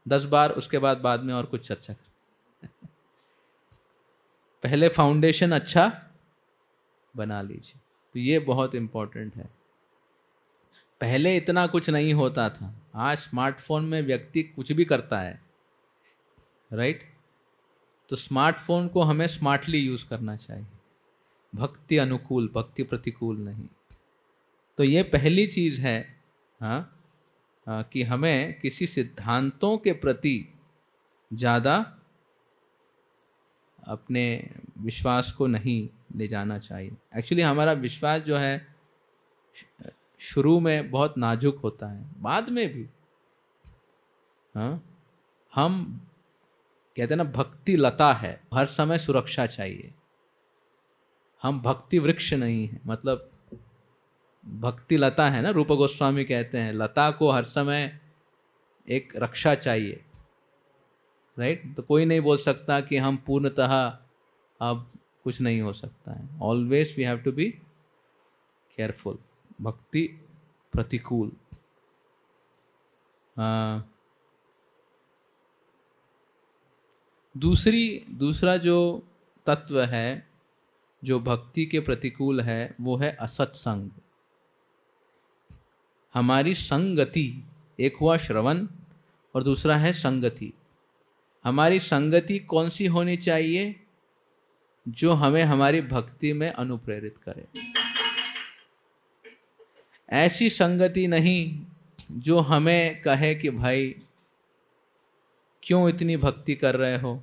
Speaker 1: 10 बार, उसके बाद में और कुछ चर्चा करें। पहले फाउंडेशन अच्छा बना लीजिए। तो ये बहुत इम्पोर्टेंट है। पहले इतना कुछ नहीं होता था, आज स्मार्टफोन में व्यक्ति कुछ भी करता है, राइट? तो स्मार्टफोन को हमें स्मार्टली यूज़ करना चाहिए, भक्ति अनुकूल, भक्ति प्रतिकूल नहीं। तो ये पहली चीज़ है, हाँ, कि हमें किसी सिद्धांतों के प्रति ज़्यादा अपने विश्वास को नहीं ले जाना चाहिए। एक्चुअली हमारा विश्वास जो है शुरू में बहुत नाजुक होता है, बाद में भी, हाँ, हम कहते हैं ना भक्ति लता है, हर समय सुरक्षा चाहिए। हम भक्ति वृक्ष नहीं है, मतलब भक्ति लता है ना, रूप गोस्वामी कहते हैं लता को हर समय एक रक्षा चाहिए, राइट? तो कोई नहीं बोल सकता कि हम पूर्णतः अब कुछ नहीं हो सकता है। Always we have to be careful. भक्ति प्रतिकूल, दूसरा जो तत्व है जो भक्ति के प्रतिकूल है वो है असत्संग। हमारी संगति, एक हुआ श्रवण और दूसरा है संगति। हमारी संगति कौन सी होनी चाहिए? जो हमें हमारी भक्ति में अनुप्रेरित करे। ऐसी संगति नहीं जो हमें कहे कि भाई क्यों इतनी भक्ति कर रहे हो,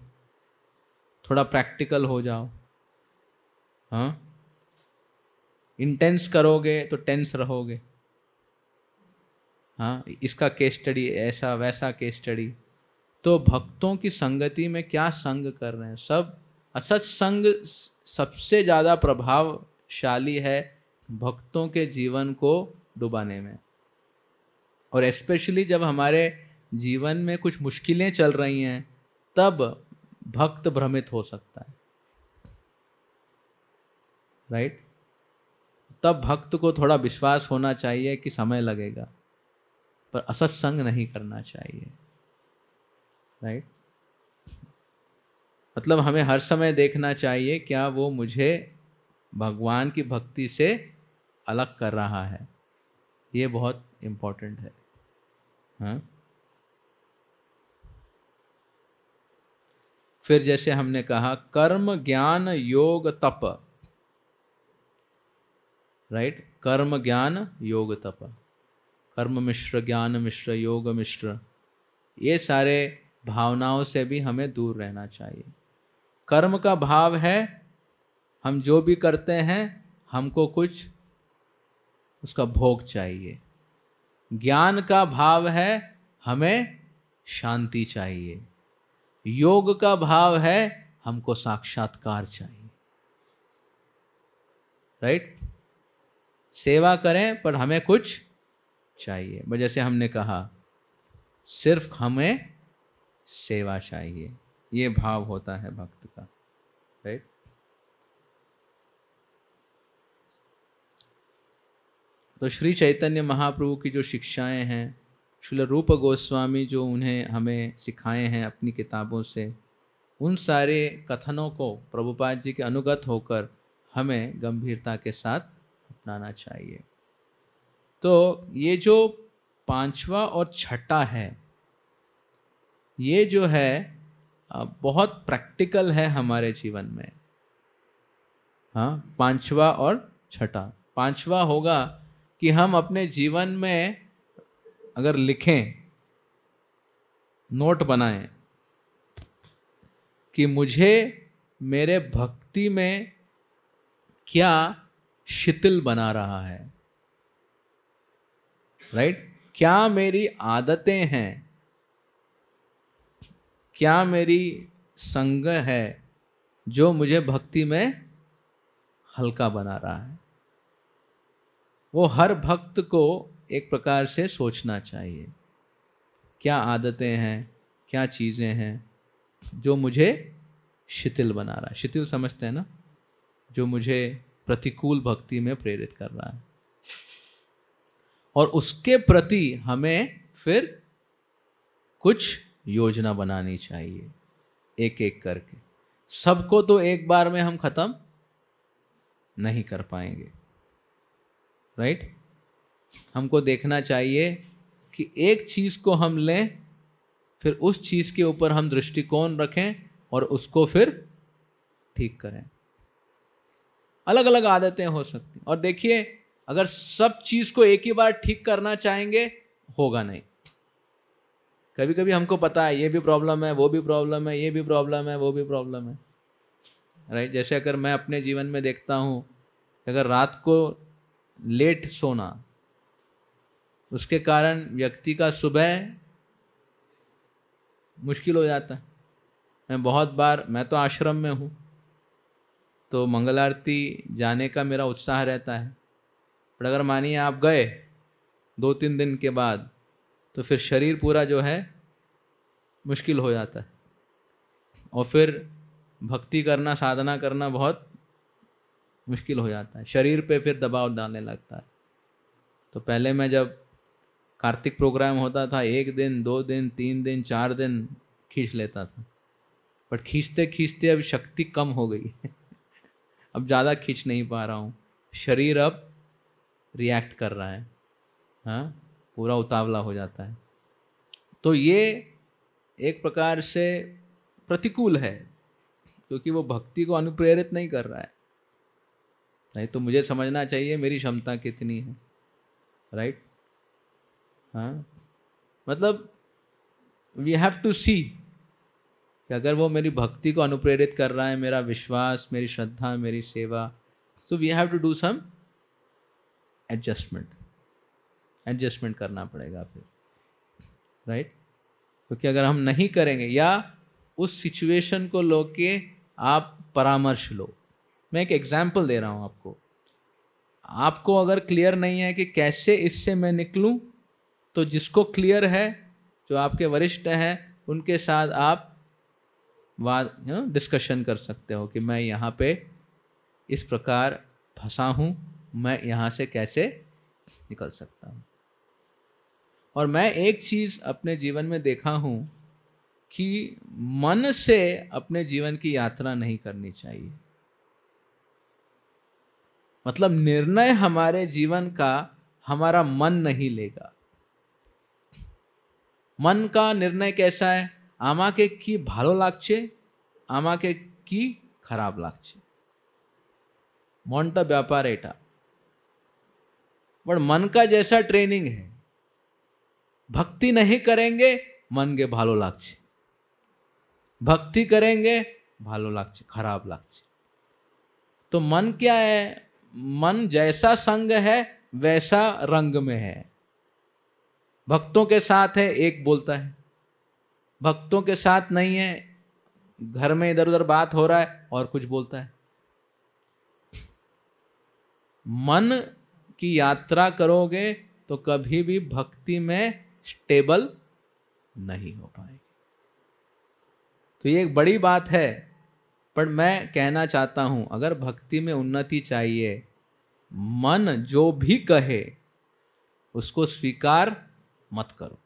Speaker 1: थोड़ा प्रैक्टिकल हो जाओ। हाँ, इंटेंस करोगे तो टेंस रहोगे। हाँ, इसका केस स्टडी ऐसा, वैसा केस स्टडी। तो भक्तों की संगति में क्या संग कर रहे हैं? सब असत संग सबसे ज़्यादा प्रभावशाली है भक्तों के जीवन को डुबाने में। और स्पेशली जब हमारे जीवन में कुछ मुश्किलें चल रही हैं तब भक्त भ्रमित हो सकता है, राइट? तब भक्त को थोड़ा विश्वास होना चाहिए कि समय लगेगा, पर असत संग नहीं करना चाहिए, राइट? मतलब हमें हर समय देखना चाहिए क्या वो मुझे भगवान की भक्ति से अलग कर रहा है। ये बहुत इम्पोर्टेंट है। हाँ, फिर जैसे हमने कहा कर्म ज्ञान योग तप, राइट? कर्म ज्ञान योग तप, कर्म मिश्र ज्ञान मिश्र योग मिश्र, ये सारे भावनाओं से भी हमें दूर रहना चाहिए। कर्म का भाव है हम जो भी करते हैं हमको कुछ उसका भोग चाहिए। ज्ञान का भाव है हमें शांति चाहिए। योग का भाव है हमको साक्षात्कार चाहिए, राइट? सेवा करें पर हमें कुछ चाहिए। जैसे हमने कहा सिर्फ हमें सेवा चाहिए, ये भाव होता है भक्त का, राइट? तो श्री चैतन्य महाप्रभु की जो शिक्षाएं हैं, श्रील रूप गोस्वामी जो उन्हें हमें सिखाए हैं अपनी किताबों से, उन सारे कथनों को प्रभुपाद जी के अनुगत होकर हमें गंभीरता के साथ अपनाना चाहिए। तो ये जो पांचवा और छठा है, ये जो है बहुत प्रैक्टिकल है हमारे जीवन में। हाँ, पांचवा और छठा। पांचवा होगा कि हम अपने जीवन में अगर लिखें, नोट बनाएं कि मुझे मेरे भक्ति में क्या शिथिल बना रहा है, राइट? क्या मेरी आदतें हैं, क्या मेरी संग है जो मुझे भक्ति में हल्का बना रहा है। वो हर भक्त को एक प्रकार से सोचना चाहिए, क्या आदतें हैं, क्या चीज़ें हैं जो मुझे शिथिल बना रहा है। शिथिल समझते हैं ना, जो मुझे प्रतिकूल भक्ति में प्रेरित कर रहा है। और उसके प्रति हमें फिर कुछ योजना बनानी चाहिए, एक एक करके। सबको तो एक बार में हम खत्म नहीं कर पाएंगे, राइट? हमको देखना चाहिए कि एक चीज़ को हम लें, फिर उस चीज़ के ऊपर हम दृष्टिकोण रखें और उसको फिर ठीक करें। अलग अलग आदतें हो सकती हैं। और देखिए, अगर सब चीज़ को एक ही बार ठीक करना चाहेंगे, होगा नहीं। कभी कभी हमको पता है ये भी प्रॉब्लम है, वो भी प्रॉब्लम है, ये भी प्रॉब्लम है, वो भी प्रॉब्लम है, राइट? जैसे अगर मैं अपने जीवन में देखता हूँ, अगर रात को लेट सोना, उसके कारण व्यक्ति का सुबह मुश्किल हो जाता है। मैं बहुत बार, मैं तो आश्रम में हूँ तो मंगल आरती जाने का मेरा उत्साह रहता है, पर अगर मानिए आप गए 2-3 दिन के बाद, तो फिर शरीर पूरा जो है मुश्किल हो जाता है और फिर भक्ति करना, साधना करना बहुत मुश्किल हो जाता है। शरीर पे फिर दबाव डालने लगता है। तो पहले मैं जब कार्तिक प्रोग्राम होता था, 1 दिन, 2 दिन, 3 दिन, 4 दिन खींच लेता था, बट खींचते खींचते अब शक्ति कम हो गई अब ज़्यादा खींच नहीं पा रहा हूँ, शरीर अब रिएक्ट कर रहा है, हाँ, पूरा उतावला हो जाता है। तो ये एक प्रकार से प्रतिकूल है, क्योंकि वो भक्ति को अनुप्रेरित नहीं कर रहा है। नहीं तो मुझे समझना चाहिए मेरी क्षमता कितनी है, राइट। हाँ, मतलब वी हैव टू सी कि अगर वो मेरी भक्ति को अनुप्रेरित कर रहा है, मेरा विश्वास, मेरी श्रद्धा, मेरी सेवा, तो we have to do some adjustment करना पड़ेगा फिर, राइट। क्योंकि अगर हम नहीं करेंगे, या उस सिचुएशन को लेके आप परामर्श लो। मैं एक एग्जाम्पल दे रहा हूँ आपको अगर क्लियर नहीं है कि कैसे इससे मैं निकलूँ, तो जिसको क्लियर है, जो आपके वरिष्ठ हैं, उनके साथ आप डिस्कशन कर सकते हो कि मैं यहाँ पे इस प्रकार फंसा हूँ, मैं यहाँ से कैसे निकल सकता हूँ। और मैं एक चीज़ अपने जीवन में देखा हूँ कि मन से अपने जीवन की यात्रा नहीं करनी चाहिए। मतलब निर्णय हमारे जीवन का हमारा मन नहीं लेगा। मन का निर्णय कैसा है? आमाके की भालो लागছে, आमाके की खराब लागছে, मनटा व्यापार एटा। बट मन का जैसा ट्रेनिंग है, भक्ति नहीं करेंगे मन के भालो लागছে, भक्ति करेंगे भालो लागছে, खराब लागছে। तो मन क्या है? मन जैसा संग है वैसा रंग में है। भक्तों के साथ है एक बोलता है, भक्तों के साथ नहीं है, घर में इधर उधर बात हो रहा है और कुछ बोलता है। मन की यात्रा करोगे तो कभी भी भक्ति में स्टेबल नहीं हो पाएगी। तो ये एक बड़ी बात है। पर मैं कहना चाहता हूं, अगर भक्ति में उन्नति चाहिए, मन जो भी कहे उसको स्वीकार मत करो।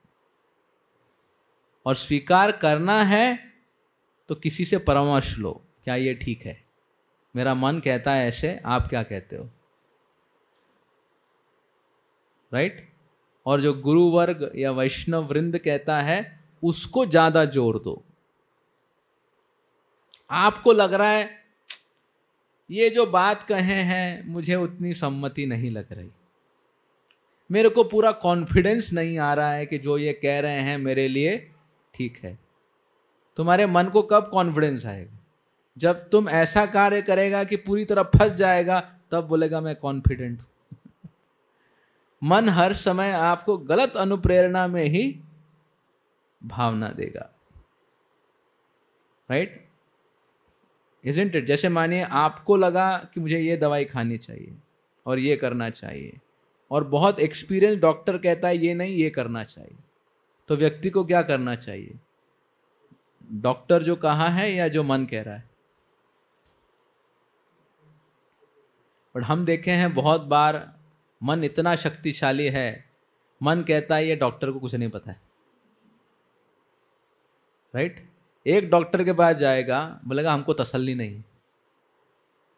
Speaker 1: और स्वीकार करना है तो किसी से परामर्श लो, क्या ये ठीक है? मेरा मन कहता है ऐसे, आप क्या कहते हो, राइट? और जो गुरु वर्ग या वैष्णव वृंद कहता है उसको ज्यादा जोर दो। आपको लग रहा है ये जो बात कहे हैं मुझे उतनी सम्मति नहीं लग रही, मेरे को पूरा कॉन्फिडेंस नहीं आ रहा है कि जो ये कह रहे हैं मेरे लिए ठीक है। तुम्हारे मन को कब कॉन्फिडेंस आएगा? जब तुम ऐसा कार्य करेगा कि पूरी तरह फंस जाएगा, तब बोलेगा मैं कॉन्फिडेंट हूं। मन हर समय आपको गलत अनुप्रेरणा में ही भावना देगा, राइट? Isn't it? जैसे मानिए आपको लगा कि मुझे ये दवाई खानी चाहिए और ये करना चाहिए, और बहुत एक्सपीरियंस डॉक्टर कहता है ये नहीं, ये करना चाहिए, तो व्यक्ति को क्या करना चाहिए? डॉक्टर जो कहा है या जो मन कह रहा है? बट हम देखे हैं बहुत बार मन इतना शक्तिशाली है, मन कहता है ये डॉक्टर को कुछ नहीं पता है, राइट? एक डॉक्टर के पास जाएगा, बोलेगा हमको तसल्ली नहीं।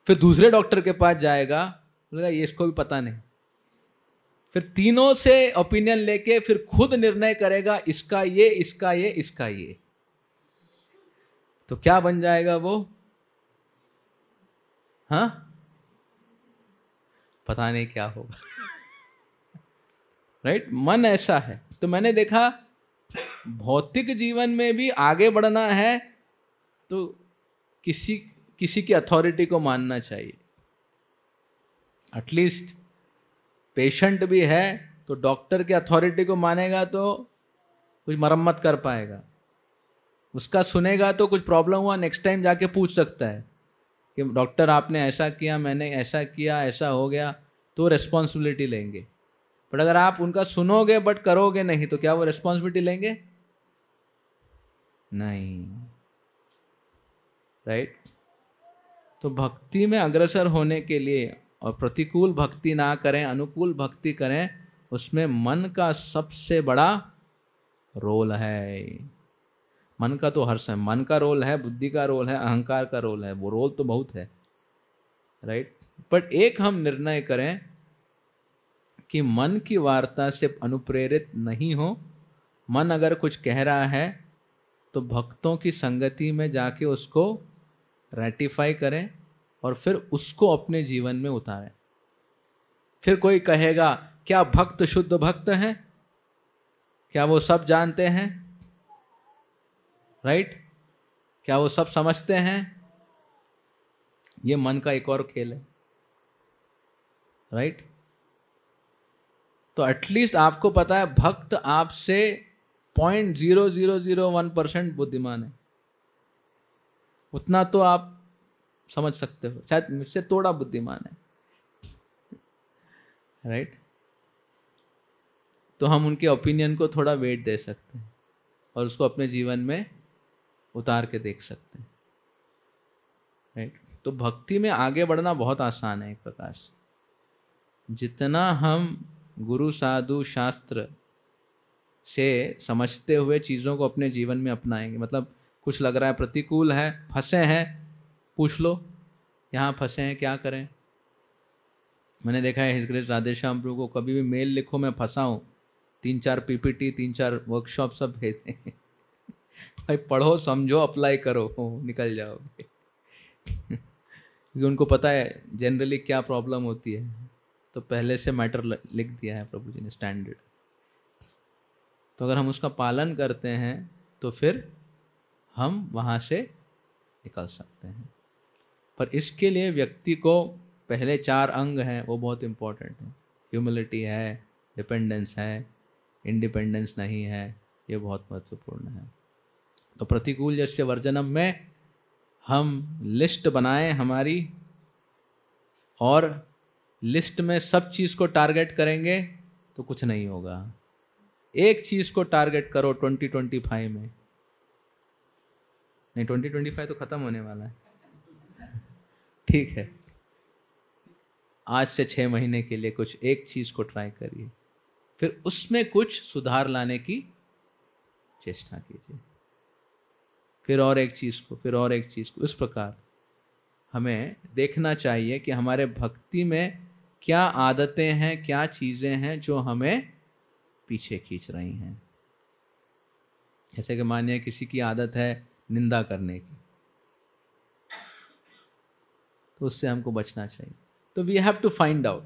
Speaker 1: फिर दूसरे डॉक्टर के पास जाएगा, बोलेगा ये इसको भी पता नहीं। फिर तीनों से ओपिनियन लेके फिर खुद निर्णय करेगा, इसका ये, इसका ये, इसका ये। तो क्या बन जाएगा वो? हाँ, पता नहीं क्या होगा, राइट? मन ऐसा है। तो मैंने देखा भौतिक जीवन में भी आगे बढ़ना है तो किसी की अथॉरिटी को मानना चाहिए। एटलीस्ट पेशेंट भी है तो डॉक्टर के अथॉरिटी को मानेगा तो कुछ मरम्मत कर पाएगा, उसका सुनेगा तो कुछ प्रॉब्लम हुआ नेक्स्ट टाइम जाके पूछ सकता है कि डॉक्टर आपने ऐसा किया, मैंने ऐसा किया, ऐसा हो गया, तो रिस्पॉन्सिबिलिटी लेंगे। बट अगर आप उनका सुनोगे बट करोगे नहीं, तो क्या वो रिस्पॉन्सिबिलिटी लेंगे? नहीं, राइट? तो भक्ति में अग्रसर होने के लिए, और प्रतिकूल भक्ति ना करें, अनुकूल भक्ति करें, उसमें मन का सबसे बड़ा रोल है। मन का तो हर समय, मन का रोल है, बुद्धि का रोल है, अहंकार का रोल है, वो रोल तो बहुत है, राइट। बट एक हम निर्णय करें कि मन की वार्ता से अनुप्रेरित नहीं हो। मन अगर कुछ कह रहा है तो भक्तों की संगति में जाके उसको रेटिफाई करें और फिर उसको अपने जीवन में उतारें। फिर कोई कहेगा क्या भक्त शुद्ध भक्त हैं? क्या वो सब जानते हैं? राइट? क्या वो सब समझते हैं? ये मन का एक और खेल है, राइट। तो एटलीस्ट आपको पता है भक्त आपसे 0.0001% बुद्धिमान है, उतना तो आप समझ सकते हो, शायद मुझसे थोड़ा बुद्धिमान है, राइट। तो हम उनके ओपिनियन को थोड़ा वेट दे सकते हैं और उसको अपने जीवन में उतार के देख सकते हैं, राइट। तो भक्ति में आगे बढ़ना बहुत आसान है एक प्रकार से। जितना हम गुरु साधु शास्त्र से समझते हुए चीज़ों को अपने जीवन में अपनाएंगे, मतलब कुछ लग रहा है प्रतिकूल है, फंसे हैं, पूछ लो यहाँ फंसे हैं क्या करें। मैंने देखा है हिज ग्रेस राधेश्याम प्रभु को कभी भी मेल लिखो मैं फंसा हूँ, 3-4 पीपीटी 3-4 वर्कशॉप सब भेजते हैं भाई पढ़ो समझो अप्लाई करो निकल जाओगे क्योंकि उनको पता है जनरली क्या प्रॉब्लम होती है, तो पहले से मैटर लिख दिया है प्रभु जी ने स्टैंडर्ड। तो अगर हम उसका पालन करते हैं तो फिर हम वहाँ से निकल सकते हैं। पर इसके लिए व्यक्ति को पहले 4 अंग हैं वो बहुत इम्पोर्टेंट है। ह्यूमिलिटी है, डिपेंडेंस है, इंडिपेंडेंस नहीं है, ये बहुत महत्वपूर्ण है। तो प्रतिकूल जैसे वर्जनम में हम लिस्ट बनाएं हमारी, और लिस्ट में सब चीज़ को टारगेट करेंगे तो कुछ नहीं होगा। एक चीज़ को टारगेट करो 2025 में, नहीं 2025 तो ख़त्म होने वाला है ठीक है, आज से 6 महीने के लिए कुछ एक चीज़ को ट्राई करिए, फिर उसमें कुछ सुधार लाने की चेष्टा कीजिए, फिर और एक चीज़ को, फिर और एक चीज़ को। इस प्रकार हमें देखना चाहिए कि हमारे भक्ति में क्या आदतें हैं, क्या चीज़ें हैं जो हमें पीछे खींच रही हैं। जैसे कि मानिए किसी की आदत है निंदा करने की, तो उससे हमको बचना चाहिए। तो we have to find out,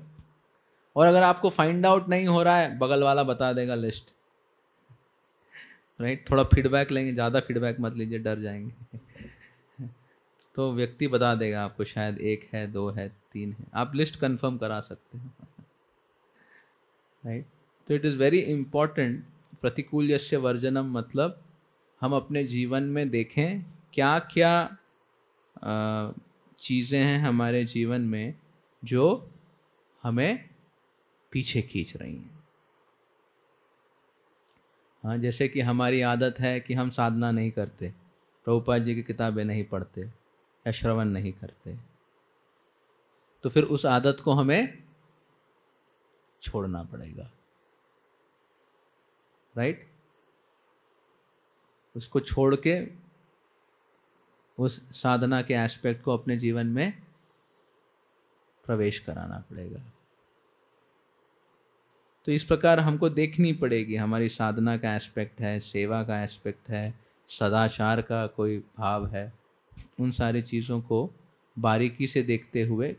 Speaker 1: और अगर आपको फाइंड आउट नहीं हो रहा है बगल वाला बता देगा लिस्ट, राइट। थोड़ा फीडबैक लेंगे, ज़्यादा फीडबैक मत लीजिए, डर जाएंगे तो व्यक्ति बता देगा आपको, शायद 1 है, 2 है, 3 है, आप लिस्ट कंफर्म करा सकते हैं, राइट। तो इट इज़ वेरी इम्पॉर्टेंट। प्रतिकूल यस्य वर्जनम मतलब हम अपने जीवन में देखें क्या क्या चीज़ें हैं हमारे जीवन में जो हमें पीछे खींच रही हैं। हाँ, जैसे कि हमारी आदत है कि हम साधना नहीं करते, प्रभुपाद जी की किताबें नहीं पढ़ते या श्रवण नहीं करते, तो फिर उस आदत को हमें छोड़ना पड़ेगा, राइट। उसको छोड़ के उस साधना के एस्पेक्ट को अपने जीवन में प्रवेश कराना पड़ेगा। तो इस प्रकार हमको देखनी पड़ेगी, हमारी साधना का एस्पेक्ट है, सेवा का एस्पेक्ट है, सदाचार का कोई भाव है, उन सारी चीज़ों को बारीकी से देखते हुए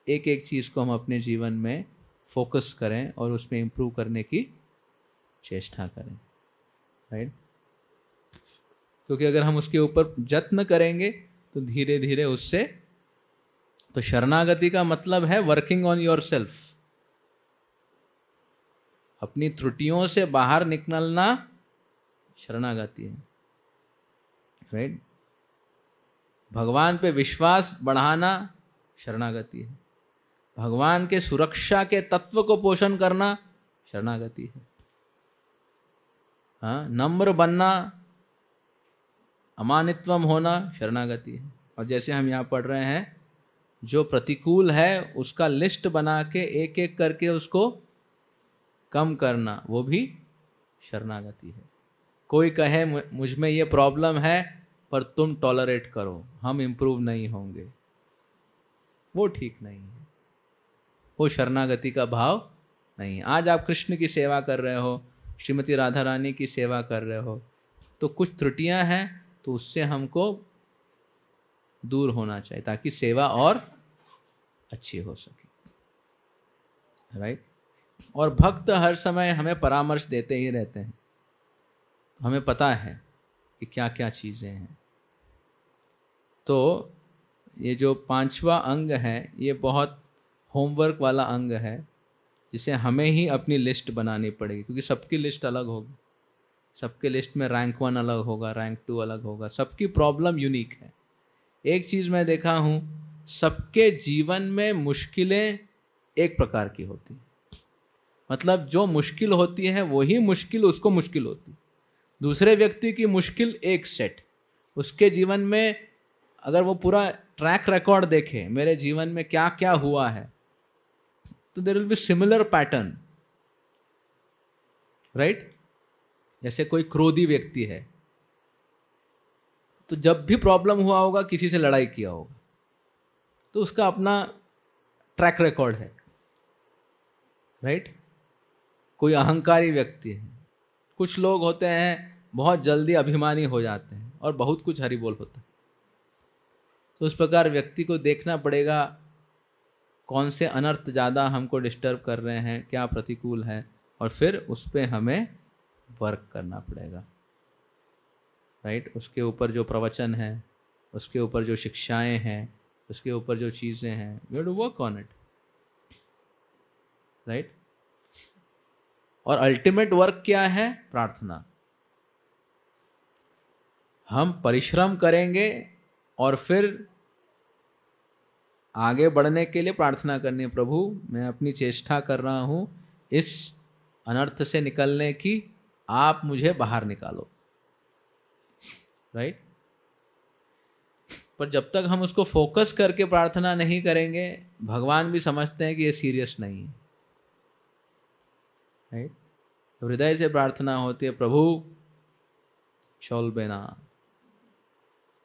Speaker 1: एक एक चीज़ को हम अपने जीवन में फोकस करें और उसमें इम्प्रूव करने की चेष्टा करें, राइट। क्योंकि अगर हम उसके ऊपर यत्न करेंगे तो धीरे धीरे उससे, तो शरणागति का मतलब है वर्किंग ऑन योर सेल्फ, अपनी त्रुटियों से बाहर निकलना शरणागति है, राइट। भगवान पे विश्वास बढ़ाना शरणागति है, भगवान के सुरक्षा के तत्व को पोषण करना शरणागति है। हाँ, नम्र बनना, अमानित्वम होना शरणागति है। और जैसे हम यहाँ पढ़ रहे हैं, जो प्रतिकूल है उसका लिस्ट बना के एक एक करके उसको कम करना, वो भी शरणागति है। कोई कहे मुझ में ये प्रॉब्लम है पर तुम टॉलरेट करो, हम इम्प्रूव नहीं होंगे, वो ठीक नहीं है, वो शरणागति का भाव नहीं है। आज आप कृष्ण की सेवा कर रहे हो, श्रीमती राधा रानी की सेवा कर रहे हो, तो कुछ त्रुटियां हैं तो उससे हमको दूर होना चाहिए ताकि सेवा और अच्छी हो सके, राइट। और भक्त हर समय हमें परामर्श देते ही रहते हैं, हमें पता है कि क्या क्या चीज़ें हैं। तो ये जो 5वां अंग है ये बहुत होमवर्क वाला अंग है, जिसे हमें ही अपनी लिस्ट बनानी पड़ेगी, क्योंकि सबकी लिस्ट अलग होगी, सबके लिस्ट में रैंक 1 अलग होगा, रैंक 2 अलग होगा, सबकी प्रॉब्लम यूनिक है। एक चीज़ मैं देखा हूँ, सबके जीवन में मुश्किलें एक प्रकार की होती हैं, मतलब जो मुश्किल होती है वही मुश्किल उसको मुश्किल होती। दूसरे व्यक्ति की मुश्किल एक सेट, उसके जीवन में अगर वो पूरा ट्रैक रिकॉर्ड देखे मेरे जीवन में क्या क्या हुआ है, तो there will be similar pattern, right. जैसे कोई क्रोधी व्यक्ति है तो जब भी प्रॉब्लम हुआ होगा किसी से लड़ाई किया होगा, तो उसका अपना ट्रैक रिकॉर्ड है, राइट। कोई अहंकारी व्यक्ति है, कुछ लोग होते हैं बहुत जल्दी अभिमानी हो जाते हैं और बहुत कुछ हरी बोल होता है। तो उस प्रकार व्यक्ति को देखना पड़ेगा कौन से अनर्थ ज़्यादा हमको डिस्टर्ब कर रहे हैं, क्या प्रतिकूल है, और फिर उस पर हमें वर्क करना पड़ेगा, राइट। उसके ऊपर जो प्रवचन है, उसके ऊपर जो शिक्षाएं हैं, उसके ऊपर जो चीज़ें हैं, we have to work on it, right. और अल्टीमेट वर्क क्या है? प्रार्थना। हम परिश्रम करेंगे और फिर आगे बढ़ने के लिए प्रार्थना करनी है, प्रभु मैं अपनी चेष्टा कर रहा हूँ इस अनर्थ से निकलने की, आप मुझे बाहर निकालो, राइट। पर जब तक हम उसको फोकस करके प्रार्थना नहीं करेंगे, भगवान भी समझते हैं कि ये सीरियस नहीं है, राइट। तो हृदय से प्रार्थना होती है, प्रभु चौल बेना,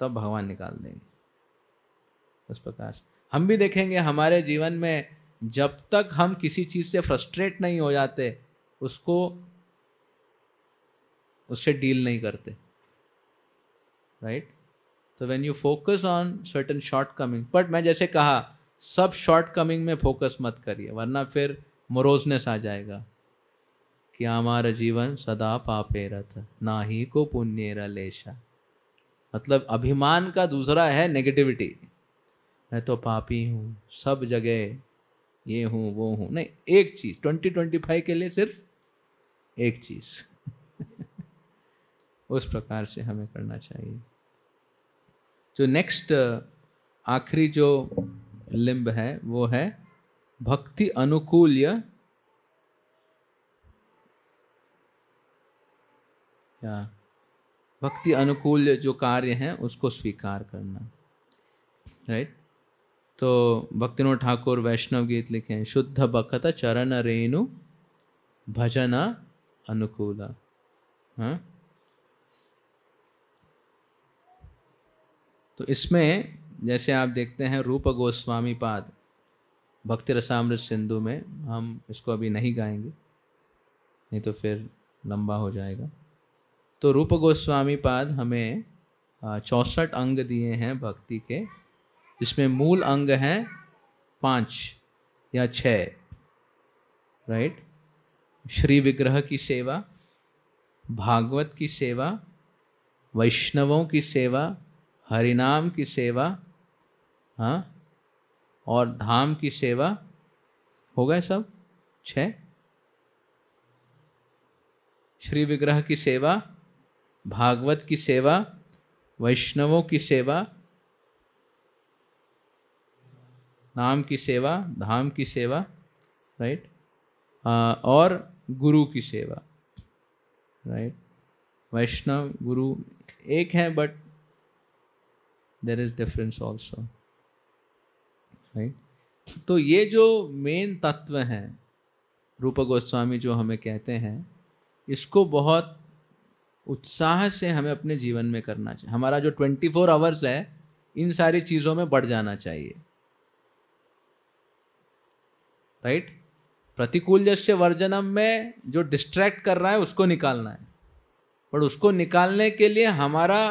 Speaker 1: तब भगवान निकाल देंगे। उस प्रकार से हम भी देखेंगे हमारे जीवन में जब तक हम किसी चीज़ से फ्रस्ट्रेट नहीं हो जाते, उससे डील नहीं करते, राइट। तो when you focus on certain short coming, but मैं जैसे कहा सब शॉर्ट कमिंग में फोकस मत करिए, वरना फिर मोरोजनेस आ जाएगा कि हमारा जीवन सदा पापे रथ ना ही को पुण्येरा लेशा। मतलब अभिमान का दूसरा है नेगेटिविटी, मैं तो पापी हूँ, सब जगह ये हूँ वो हूँ, नहीं, एक चीज़ 2025 के लिए सिर्फ एक चीज़ उस प्रकार से हमें करना चाहिए। जो नेक्स्ट आखिरी जो लिंब है वो है भक्ति अनुकूल्य, क्या भक्ति अनुकूल जो कार्य हैं उसको स्वीकार करना, राइट। तो भक्तिनोद ठाकुर वैष्णव गीत लिखे हैं, शुद्ध भक्त चरण रेणु भजन अनुकूल। हाँ, तो इसमें जैसे आप देखते हैं रूप गोस्वामी पाद भक्ति रसामृत सिंधु में, हम इसको अभी नहीं गाएंगे नहीं तो फिर लंबा हो जाएगा। तो रूप गोस्वामी पाद हमें 64 अंग दिए हैं भक्ति के, जिसमें मूल अंग हैं 5 या 6, राइट। श्री विग्रह की सेवा, भागवत की सेवा, वैष्णवों की सेवा, हरिनाम की सेवा, हाँ, और धाम की सेवा, हो गए सब 6। श्री विग्रह की सेवा, भागवत की सेवा, वैष्णवों की सेवा, नाम की सेवा, धाम की सेवा, राइट, और गुरु की सेवा, राइट। वैष्णव गुरु एक है but there is difference also, right. तो ये जो मेन तत्व हैं रूप गोस्वामी जो हमें कहते हैं, इसको बहुत उत्साह से हमें अपने जीवन में करना चाहिए। हमारा जो 24 आवर्स है इन सारी चीज़ों में बढ़ जाना चाहिए, राइट। प्रतिकूल जस्य वर्जनम में जो डिस्ट्रैक्ट कर रहा है उसको निकालना है, पर उसको निकालने के लिए हमारा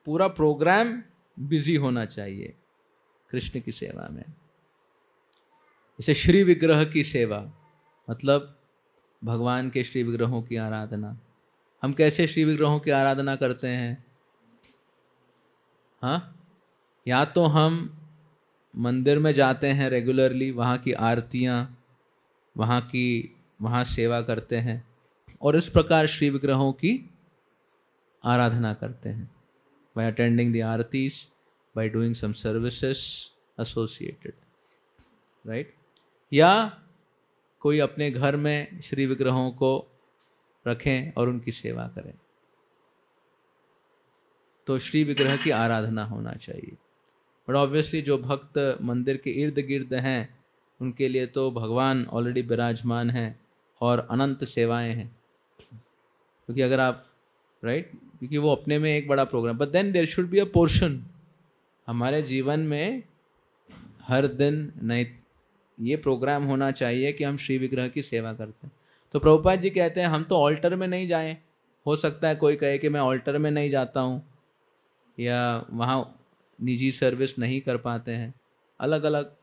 Speaker 1: पूरा प्रोग्राम बिजी होना चाहिए कृष्ण की सेवा में। जैसे श्री विग्रह की सेवा, मतलब भगवान के श्री विग्रहों की आराधना। हम कैसे श्री विग्रहों की आराधना करते हैं? हाँ, या तो हम मंदिर में जाते हैं रेगुलरली, वहाँ की आरतियाँ, वहाँ सेवा करते हैं और इस प्रकार श्री विग्रहों की आराधना करते हैं, by attending the Aarti's, by doing some services associated, right? या कोई अपने घर में श्री विग्रहों को रखें और उनकी सेवा करें, तो श्री विग्रह की आराधना होना चाहिए। बट ऑब्वियसली जो भक्त मंदिर के इर्द गिर्द हैं उनके लिए तो भगवान ऑलरेडी विराजमान हैं और अनंत सेवाएं हैं, क्योंकि अगर आप राइट, क्योंकि वो अपने में एक बड़ा program. But then there should be a portion हमारे जीवन में, हर दिन नहीं ये प्रोग्राम होना चाहिए कि हम श्री विग्रह की सेवा करते हैं। तो प्रभुपाद जी कहते हैं हम तो ऑल्टर में नहीं जाएं। हो सकता है कोई कहे कि मैं ऑल्टर में नहीं जाता हूँ या वहाँ निजी सर्विस नहीं कर पाते हैं, अलग अलग।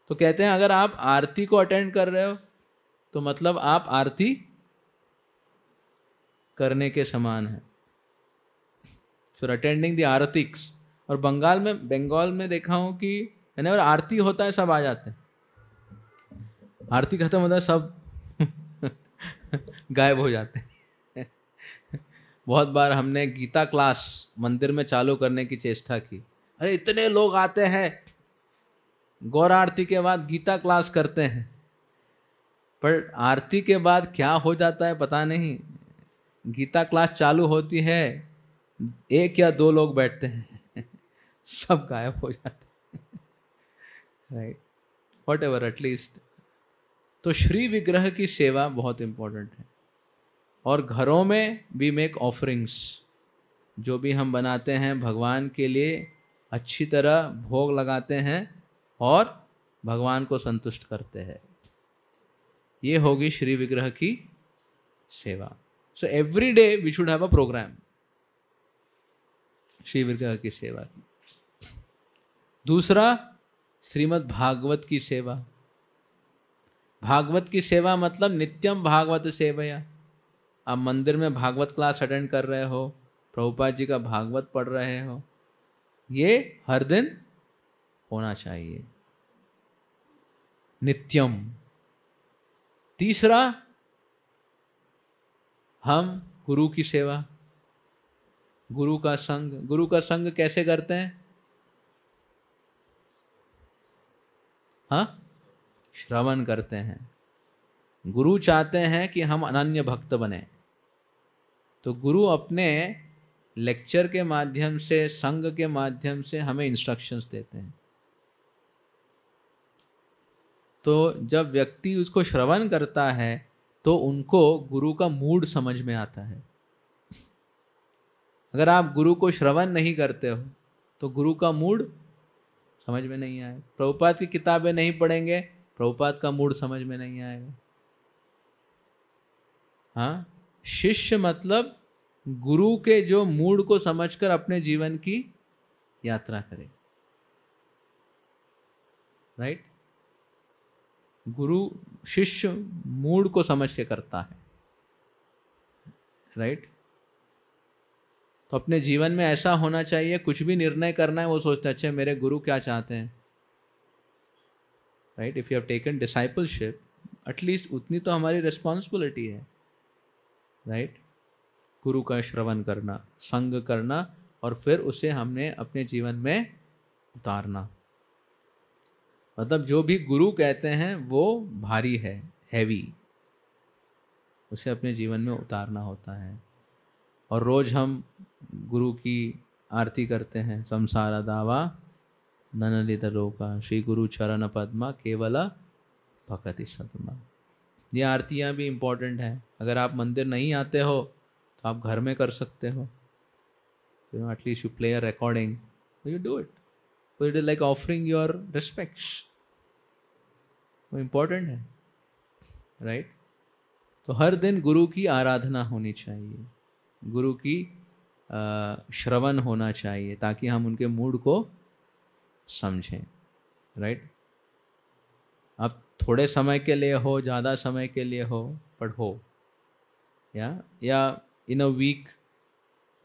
Speaker 1: तो कहते हैं अगर आप आरती को अटेंड कर रहे हो तो मतलब आप आरती करने के समान है, फॉर अटेंडिंग द आरतिक्स। और बंगाल में देखा हूँ कि whenever आरती होता है सब आ जाते हैं, आरती खत्म होता है सब गायब हो जाते हैं। बहुत बार हमने गीता क्लास मंदिर में चालू करने की चेष्टा की, अरे इतने लोग आते हैं, गौर आरती के बाद गीता क्लास करते हैं, पर आरती के बाद क्या हो जाता है पता नहीं। गीता क्लास चालू होती है, 1 या 2 लोग बैठते हैं, सब गायब हो जाते हैं, राइट, वॉट एवर एटलीस्ट। तो श्री विग्रह की सेवा बहुत इंपॉर्टेंट है। और घरों में भी मेक ऑफरिंग्स, जो भी हम बनाते हैं भगवान के लिए अच्छी तरह भोग लगाते हैं और भगवान को संतुष्ट करते हैं। ये होगी श्री विग्रह की सेवा। So every day we should have a program Shri विग्रह की सेवा की। दूसरा, श्रीमद् भागवत की सेवा। भागवत की सेवा मतलब नित्यम भागवत सेवया। आप मंदिर में भागवत क्लास अटेंड कर रहे हो, प्रभुपाद जी का भागवत पढ़ रहे हो, ये हर दिन होना चाहिए, नित्यम। तीसरा, हम गुरु की सेवा, गुरु का संग। गुरु का संग कैसे करते हैं? हाँ, श्रवण करते हैं। गुरु चाहते हैं कि हम अनन्य भक्त बने, तो गुरु अपने लेक्चर के माध्यम से, संग के माध्यम से हमें इंस्ट्रक्शंस देते हैं। तो जब व्यक्ति उसको श्रवण करता है तो उनको गुरु का मूड समझ में आता है। अगर आप गुरु को श्रवण नहीं करते हो तो गुरु का मूड समझ में नहीं आएगा। प्रभुपाद की किताबें नहीं पढ़ेंगे, प्रभुपाद का मूड समझ में नहीं आएगा। हाँ, शिष्य मतलब गुरु के जो मूड को समझकर अपने जीवन की यात्रा करे, राइट। गुरु शिष्य मूड को समझ के करता है, राइट। तो अपने जीवन में ऐसा होना चाहिए, कुछ भी निर्णय करना है वो सोचते हैं अच्छा मेरे गुरु क्या चाहते हैं, right. If you have taken discipleship, at least उतनी तो हमारी रिस्पॉन्सिबिलिटी है, राइट। गुरु का श्रवण करना, संग करना और फिर उसे हमने अपने जीवन में उतारना। मतलब जो भी गुरु कहते हैं वो भारी है, हैवी, उसे अपने जीवन में उतारना होता है। और रोज हम गुरु की आरती करते हैं, संसार दावा ननलित रोका, श्री गुरु चरण पद्मा केवल भक्ति सतमा। ये आरतियाँ भी इम्पोर्टेंट हैं। अगर आप मंदिर नहीं आते हो तो आप घर में कर सकते हो, at least you play a recording, you do it, तो it is like offering your respects, वो इम्पोर्टेंट है, राइट। तो हर दिन गुरु की आराधना होनी चाहिए, गुरु की श्रवण होना चाहिए, ताकि हम उनके मूड को समझें, राइट। अब थोड़े समय के लिए हो, ज़्यादा समय के लिए हो, पर हो, या इन अ वीक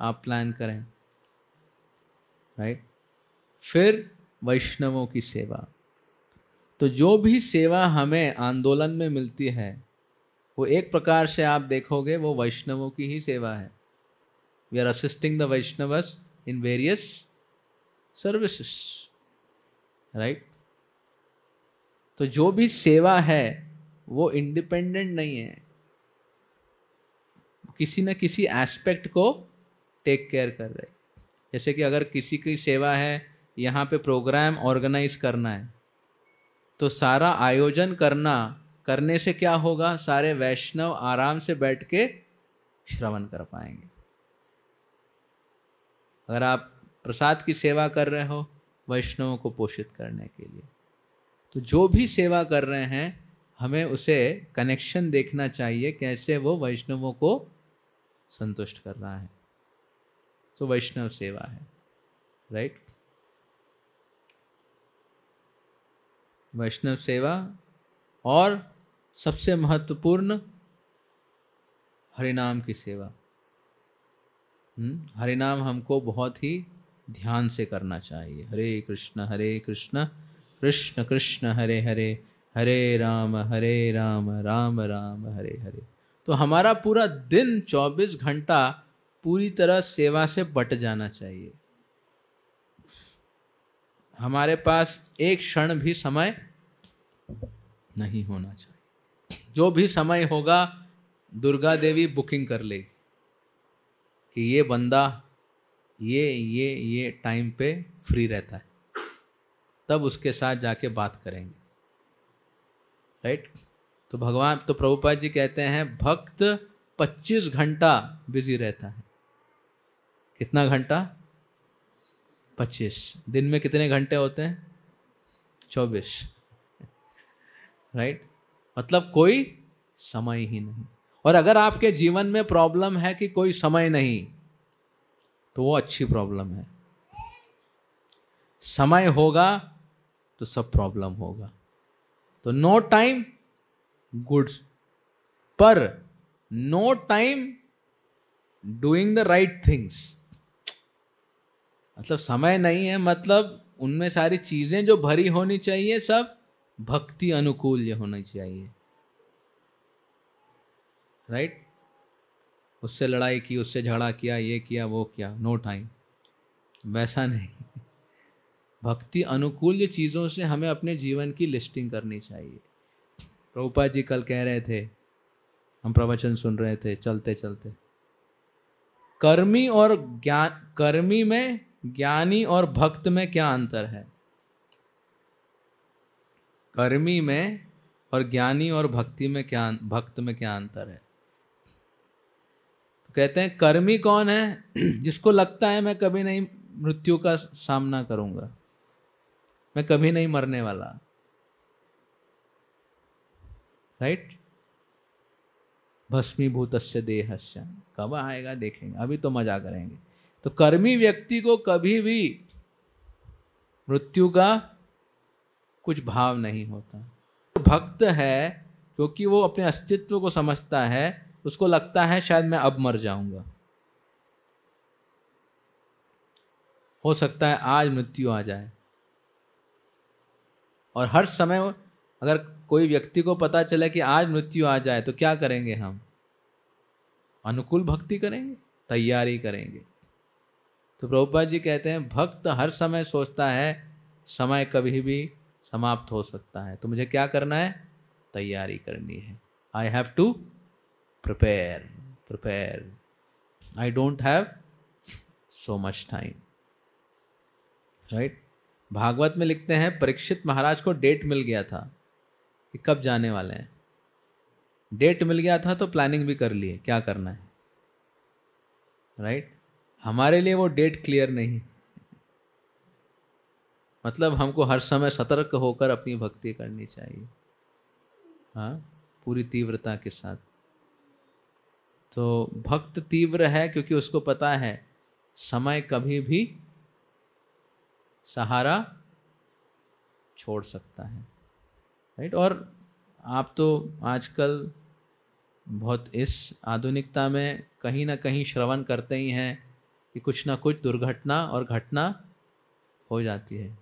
Speaker 1: आप प्लान करें, राइट। फिर वैष्णवों की सेवा, तो जो भी सेवा हमें आंदोलन में मिलती है वो एक प्रकार से आप देखोगे वो वैष्णवों की ही सेवा है। We are assisting the Vaishnavas in various services, right. तो जो भी सेवा है वो इंडिपेंडेंट नहीं है, किसी न किसी एस्पेक्ट को टेक केयर कर रहे। जैसे कि अगर किसी की सेवा है, यहाँ पे प्रोग्राम ऑर्गेनाइज करना है, तो सारा आयोजन करने से क्या होगा, सारे वैष्णव आराम से बैठ के श्रवण कर पाएंगे। अगर आप प्रसाद की सेवा कर रहे हो वैष्णवों को पोषित करने के लिए, तो जो भी सेवा कर रहे हैं हमें उसे कनेक्शन देखना चाहिए, कैसे वो वैष्णवों को संतुष्ट कर रहा है। तो वैष्णव सेवा है, राइट। वैष्णव सेवा, और सबसे महत्वपूर्ण हरिनाम की सेवा। हरिनाम हमको बहुत ही ध्यान से करना चाहिए। हरे कृष्ण कृष्ण कृष्ण हरे हरे, हरे राम राम राम हरे हरे। तो हमारा पूरा दिन 24 घंटा पूरी तरह सेवा से बट जाना चाहिए। हमारे पास एक क्षण भी समय नहीं होना चाहिए। जो भी समय होगा दुर्गा देवी बुकिंग कर लेगी कि ये बंदा ये टाइम पे फ्री रहता है, तब उसके साथ जाके बात करेंगे, राइट। तो प्रभुपाद जी कहते हैं भक्त 25 घंटा बिजी रहता है। कितना घंटा? 25। दिन में कितने घंटे होते हैं? 24, राइट। मतलब कोई समय ही नहीं। और अगर आपके जीवन में प्रॉब्लम है कि कोई समय नहीं, तो वो अच्छी प्रॉब्लम है। समय होगा तो सब प्रॉब्लम होगा। तो नो टाइम गुड्स, पर no time doing the right things. मतलब समय नहीं है, मतलब उनमें सारी चीजें जो भरी होनी चाहिए सब भक्ति अनुकूल ये होनी चाहिए, राइट। उससे लड़ाई की, उससे झगड़ा किया, ये किया वो किया, नो टाइम, वैसा नहीं। भक्ति अनुकूल ये चीज़ों से हमें अपने जीवन की लिस्टिंग करनी चाहिए। प्रभुपाद जी कल कह रहे थे, हम प्रवचन सुन रहे थे चलते चलते, कर्मी में ज्ञानी और भक्त में क्या अंतर है? कर्मी में और ज्ञानी और भक्त में क्या अंतर है? तो कहते हैं कर्मी कौन है? जिसको लगता है मैं कभी नहीं मृत्यु का सामना करूंगा, मैं कभी नहीं मरने वाला, राइट। भस्मीभूतस्य देहस्य, कब आएगा देखेंगे, अभी तो मजा करेंगे। तो कर्मी व्यक्ति को कभी भी मृत्यु का कुछ भाव नहीं होता। तो भक्त है क्योंकि वो अपने अस्तित्व को समझता है, उसको लगता है शायद मैं अब मर जाऊंगा, हो सकता है आज मृत्यु आ जाए। और हर समय अगर कोई व्यक्ति को पता चले कि आज मृत्यु आ जाए तो क्या करेंगे? हम अनुकूल भक्ति करेंगे, तैयारी करेंगे। तो प्रभुपाद जी कहते हैं भक्त हर समय सोचता है समय कभी भी समाप्त हो सकता है, तो मुझे क्या करना है? तैयारी करनी है। I have to prepare, I don't have so much time, right. Bhagavat में लिखते हैं परीक्षित महाराज को डेट मिल गया था कि कब जाने वाले हैं। डेट मिल गया था तो प्लानिंग भी कर लिए क्या करना है, राइट। हमारे लिए वो डेट क्लियर नहीं, मतलब हमको हर समय सतर्क होकर अपनी भक्ति करनी चाहिए, हाँ, पूरी तीव्रता के साथ। तो भक्त तीव्र है क्योंकि उसको पता है समय कभी भी सहारा छोड़ सकता है, राइट। और आप तो आजकल बहुत इस आधुनिकता में कहीं ना कहीं श्रवण करते ही हैं कि कुछ ना कुछ दुर्घटना और घटना हो जाती है,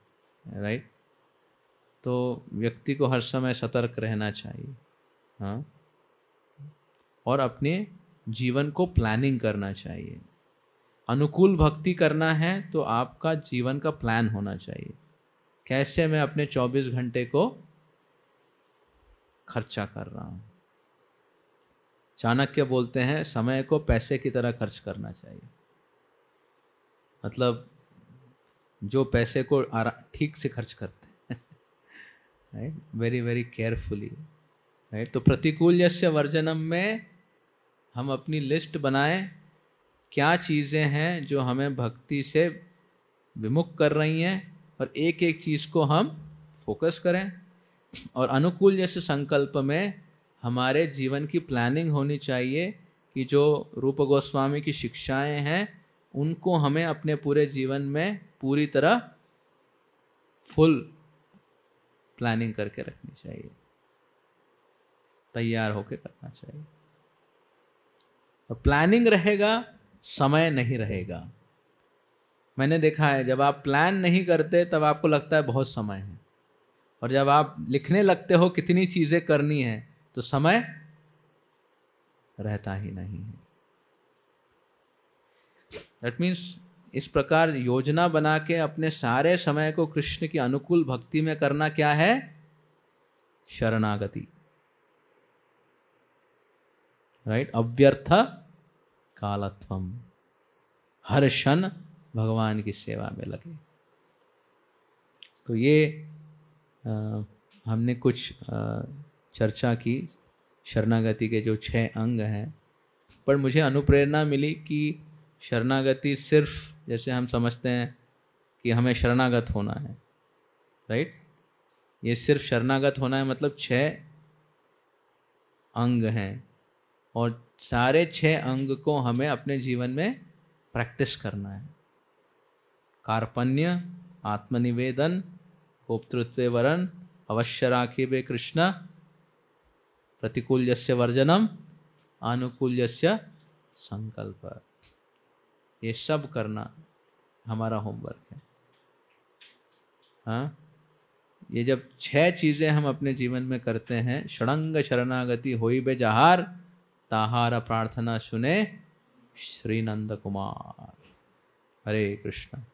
Speaker 1: राइट। तो व्यक्ति को हर समय सतर्क रहना चाहिए, हाँ, और अपने जीवन को प्लानिंग करना चाहिए। अनुकूल भक्ति करना है तो आपका जीवन का प्लान होना चाहिए, कैसे मैं अपने 24 घंटे को खर्चा कर रहा हूँ। चाणक्य बोलते हैं समय को पैसे की तरह खर्च करना चाहिए, मतलब जो पैसे को ठीक से खर्च करते हैं, right, very very carefully, right. तो प्रतिकूल यस्य वर्जनम में हम अपनी लिस्ट बनाएं, क्या चीज़ें हैं जो हमें भक्ति से विमुख कर रही हैं, और एक एक चीज़ को हम फोकस करें। और अनुकूल जैसे संकल्प में हमारे जीवन की प्लानिंग होनी चाहिए कि जो रूप गोस्वामी की शिक्षाएं हैं उनको हमें अपने पूरे जीवन में पूरी तरह फुल प्लानिंग करके रखनी चाहिए, तैयार होकर करना चाहिए। और प्लानिंग रहेगा, समय नहीं रहेगा। मैंने देखा है जब आप प्लान नहीं करते तब आपको लगता है बहुत समय है, और जब आप लिखने लगते हो कितनी चीज़ें करनी है तो समय रहता ही नहीं है। दैट मीन्स इस प्रकार योजना बना के अपने सारे समय को कृष्ण की अनुकूल भक्ति में करना क्या है? शरणागति, राइट। अव्यर्थ कालत्वम, हर क्षण भगवान की सेवा में लगे। तो ये हमने कुछ चर्चा की शरणागति के जो 6 अंग हैं, पर मुझे अनुप्रेरणा मिली कि शरणागति सिर्फ जैसे हम समझते हैं कि हमें शरणागत होना है, राइट, ये सिर्फ शरणागत होना है मतलब 6 अंग हैं, और सारे 6 अंग को हमें अपने जीवन में प्रैक्टिस करना है। कार्पण्य, आत्मनिवेदन, गोप्तृत्व वरण, अवश्य राखिबे कृष्ण, प्रतिकूल्यस्य वर्जनम, आनुकूल्यस्य संकल्प, ये सब करना हमारा होमवर्क है, हाँ। ये जब 6 चीज़ें हम अपने जीवन में करते हैं, षडंग शरणागति होई बे जहार, ताहार प्रार्थना सुने श्री नंद कुमार। हरे कृष्ण।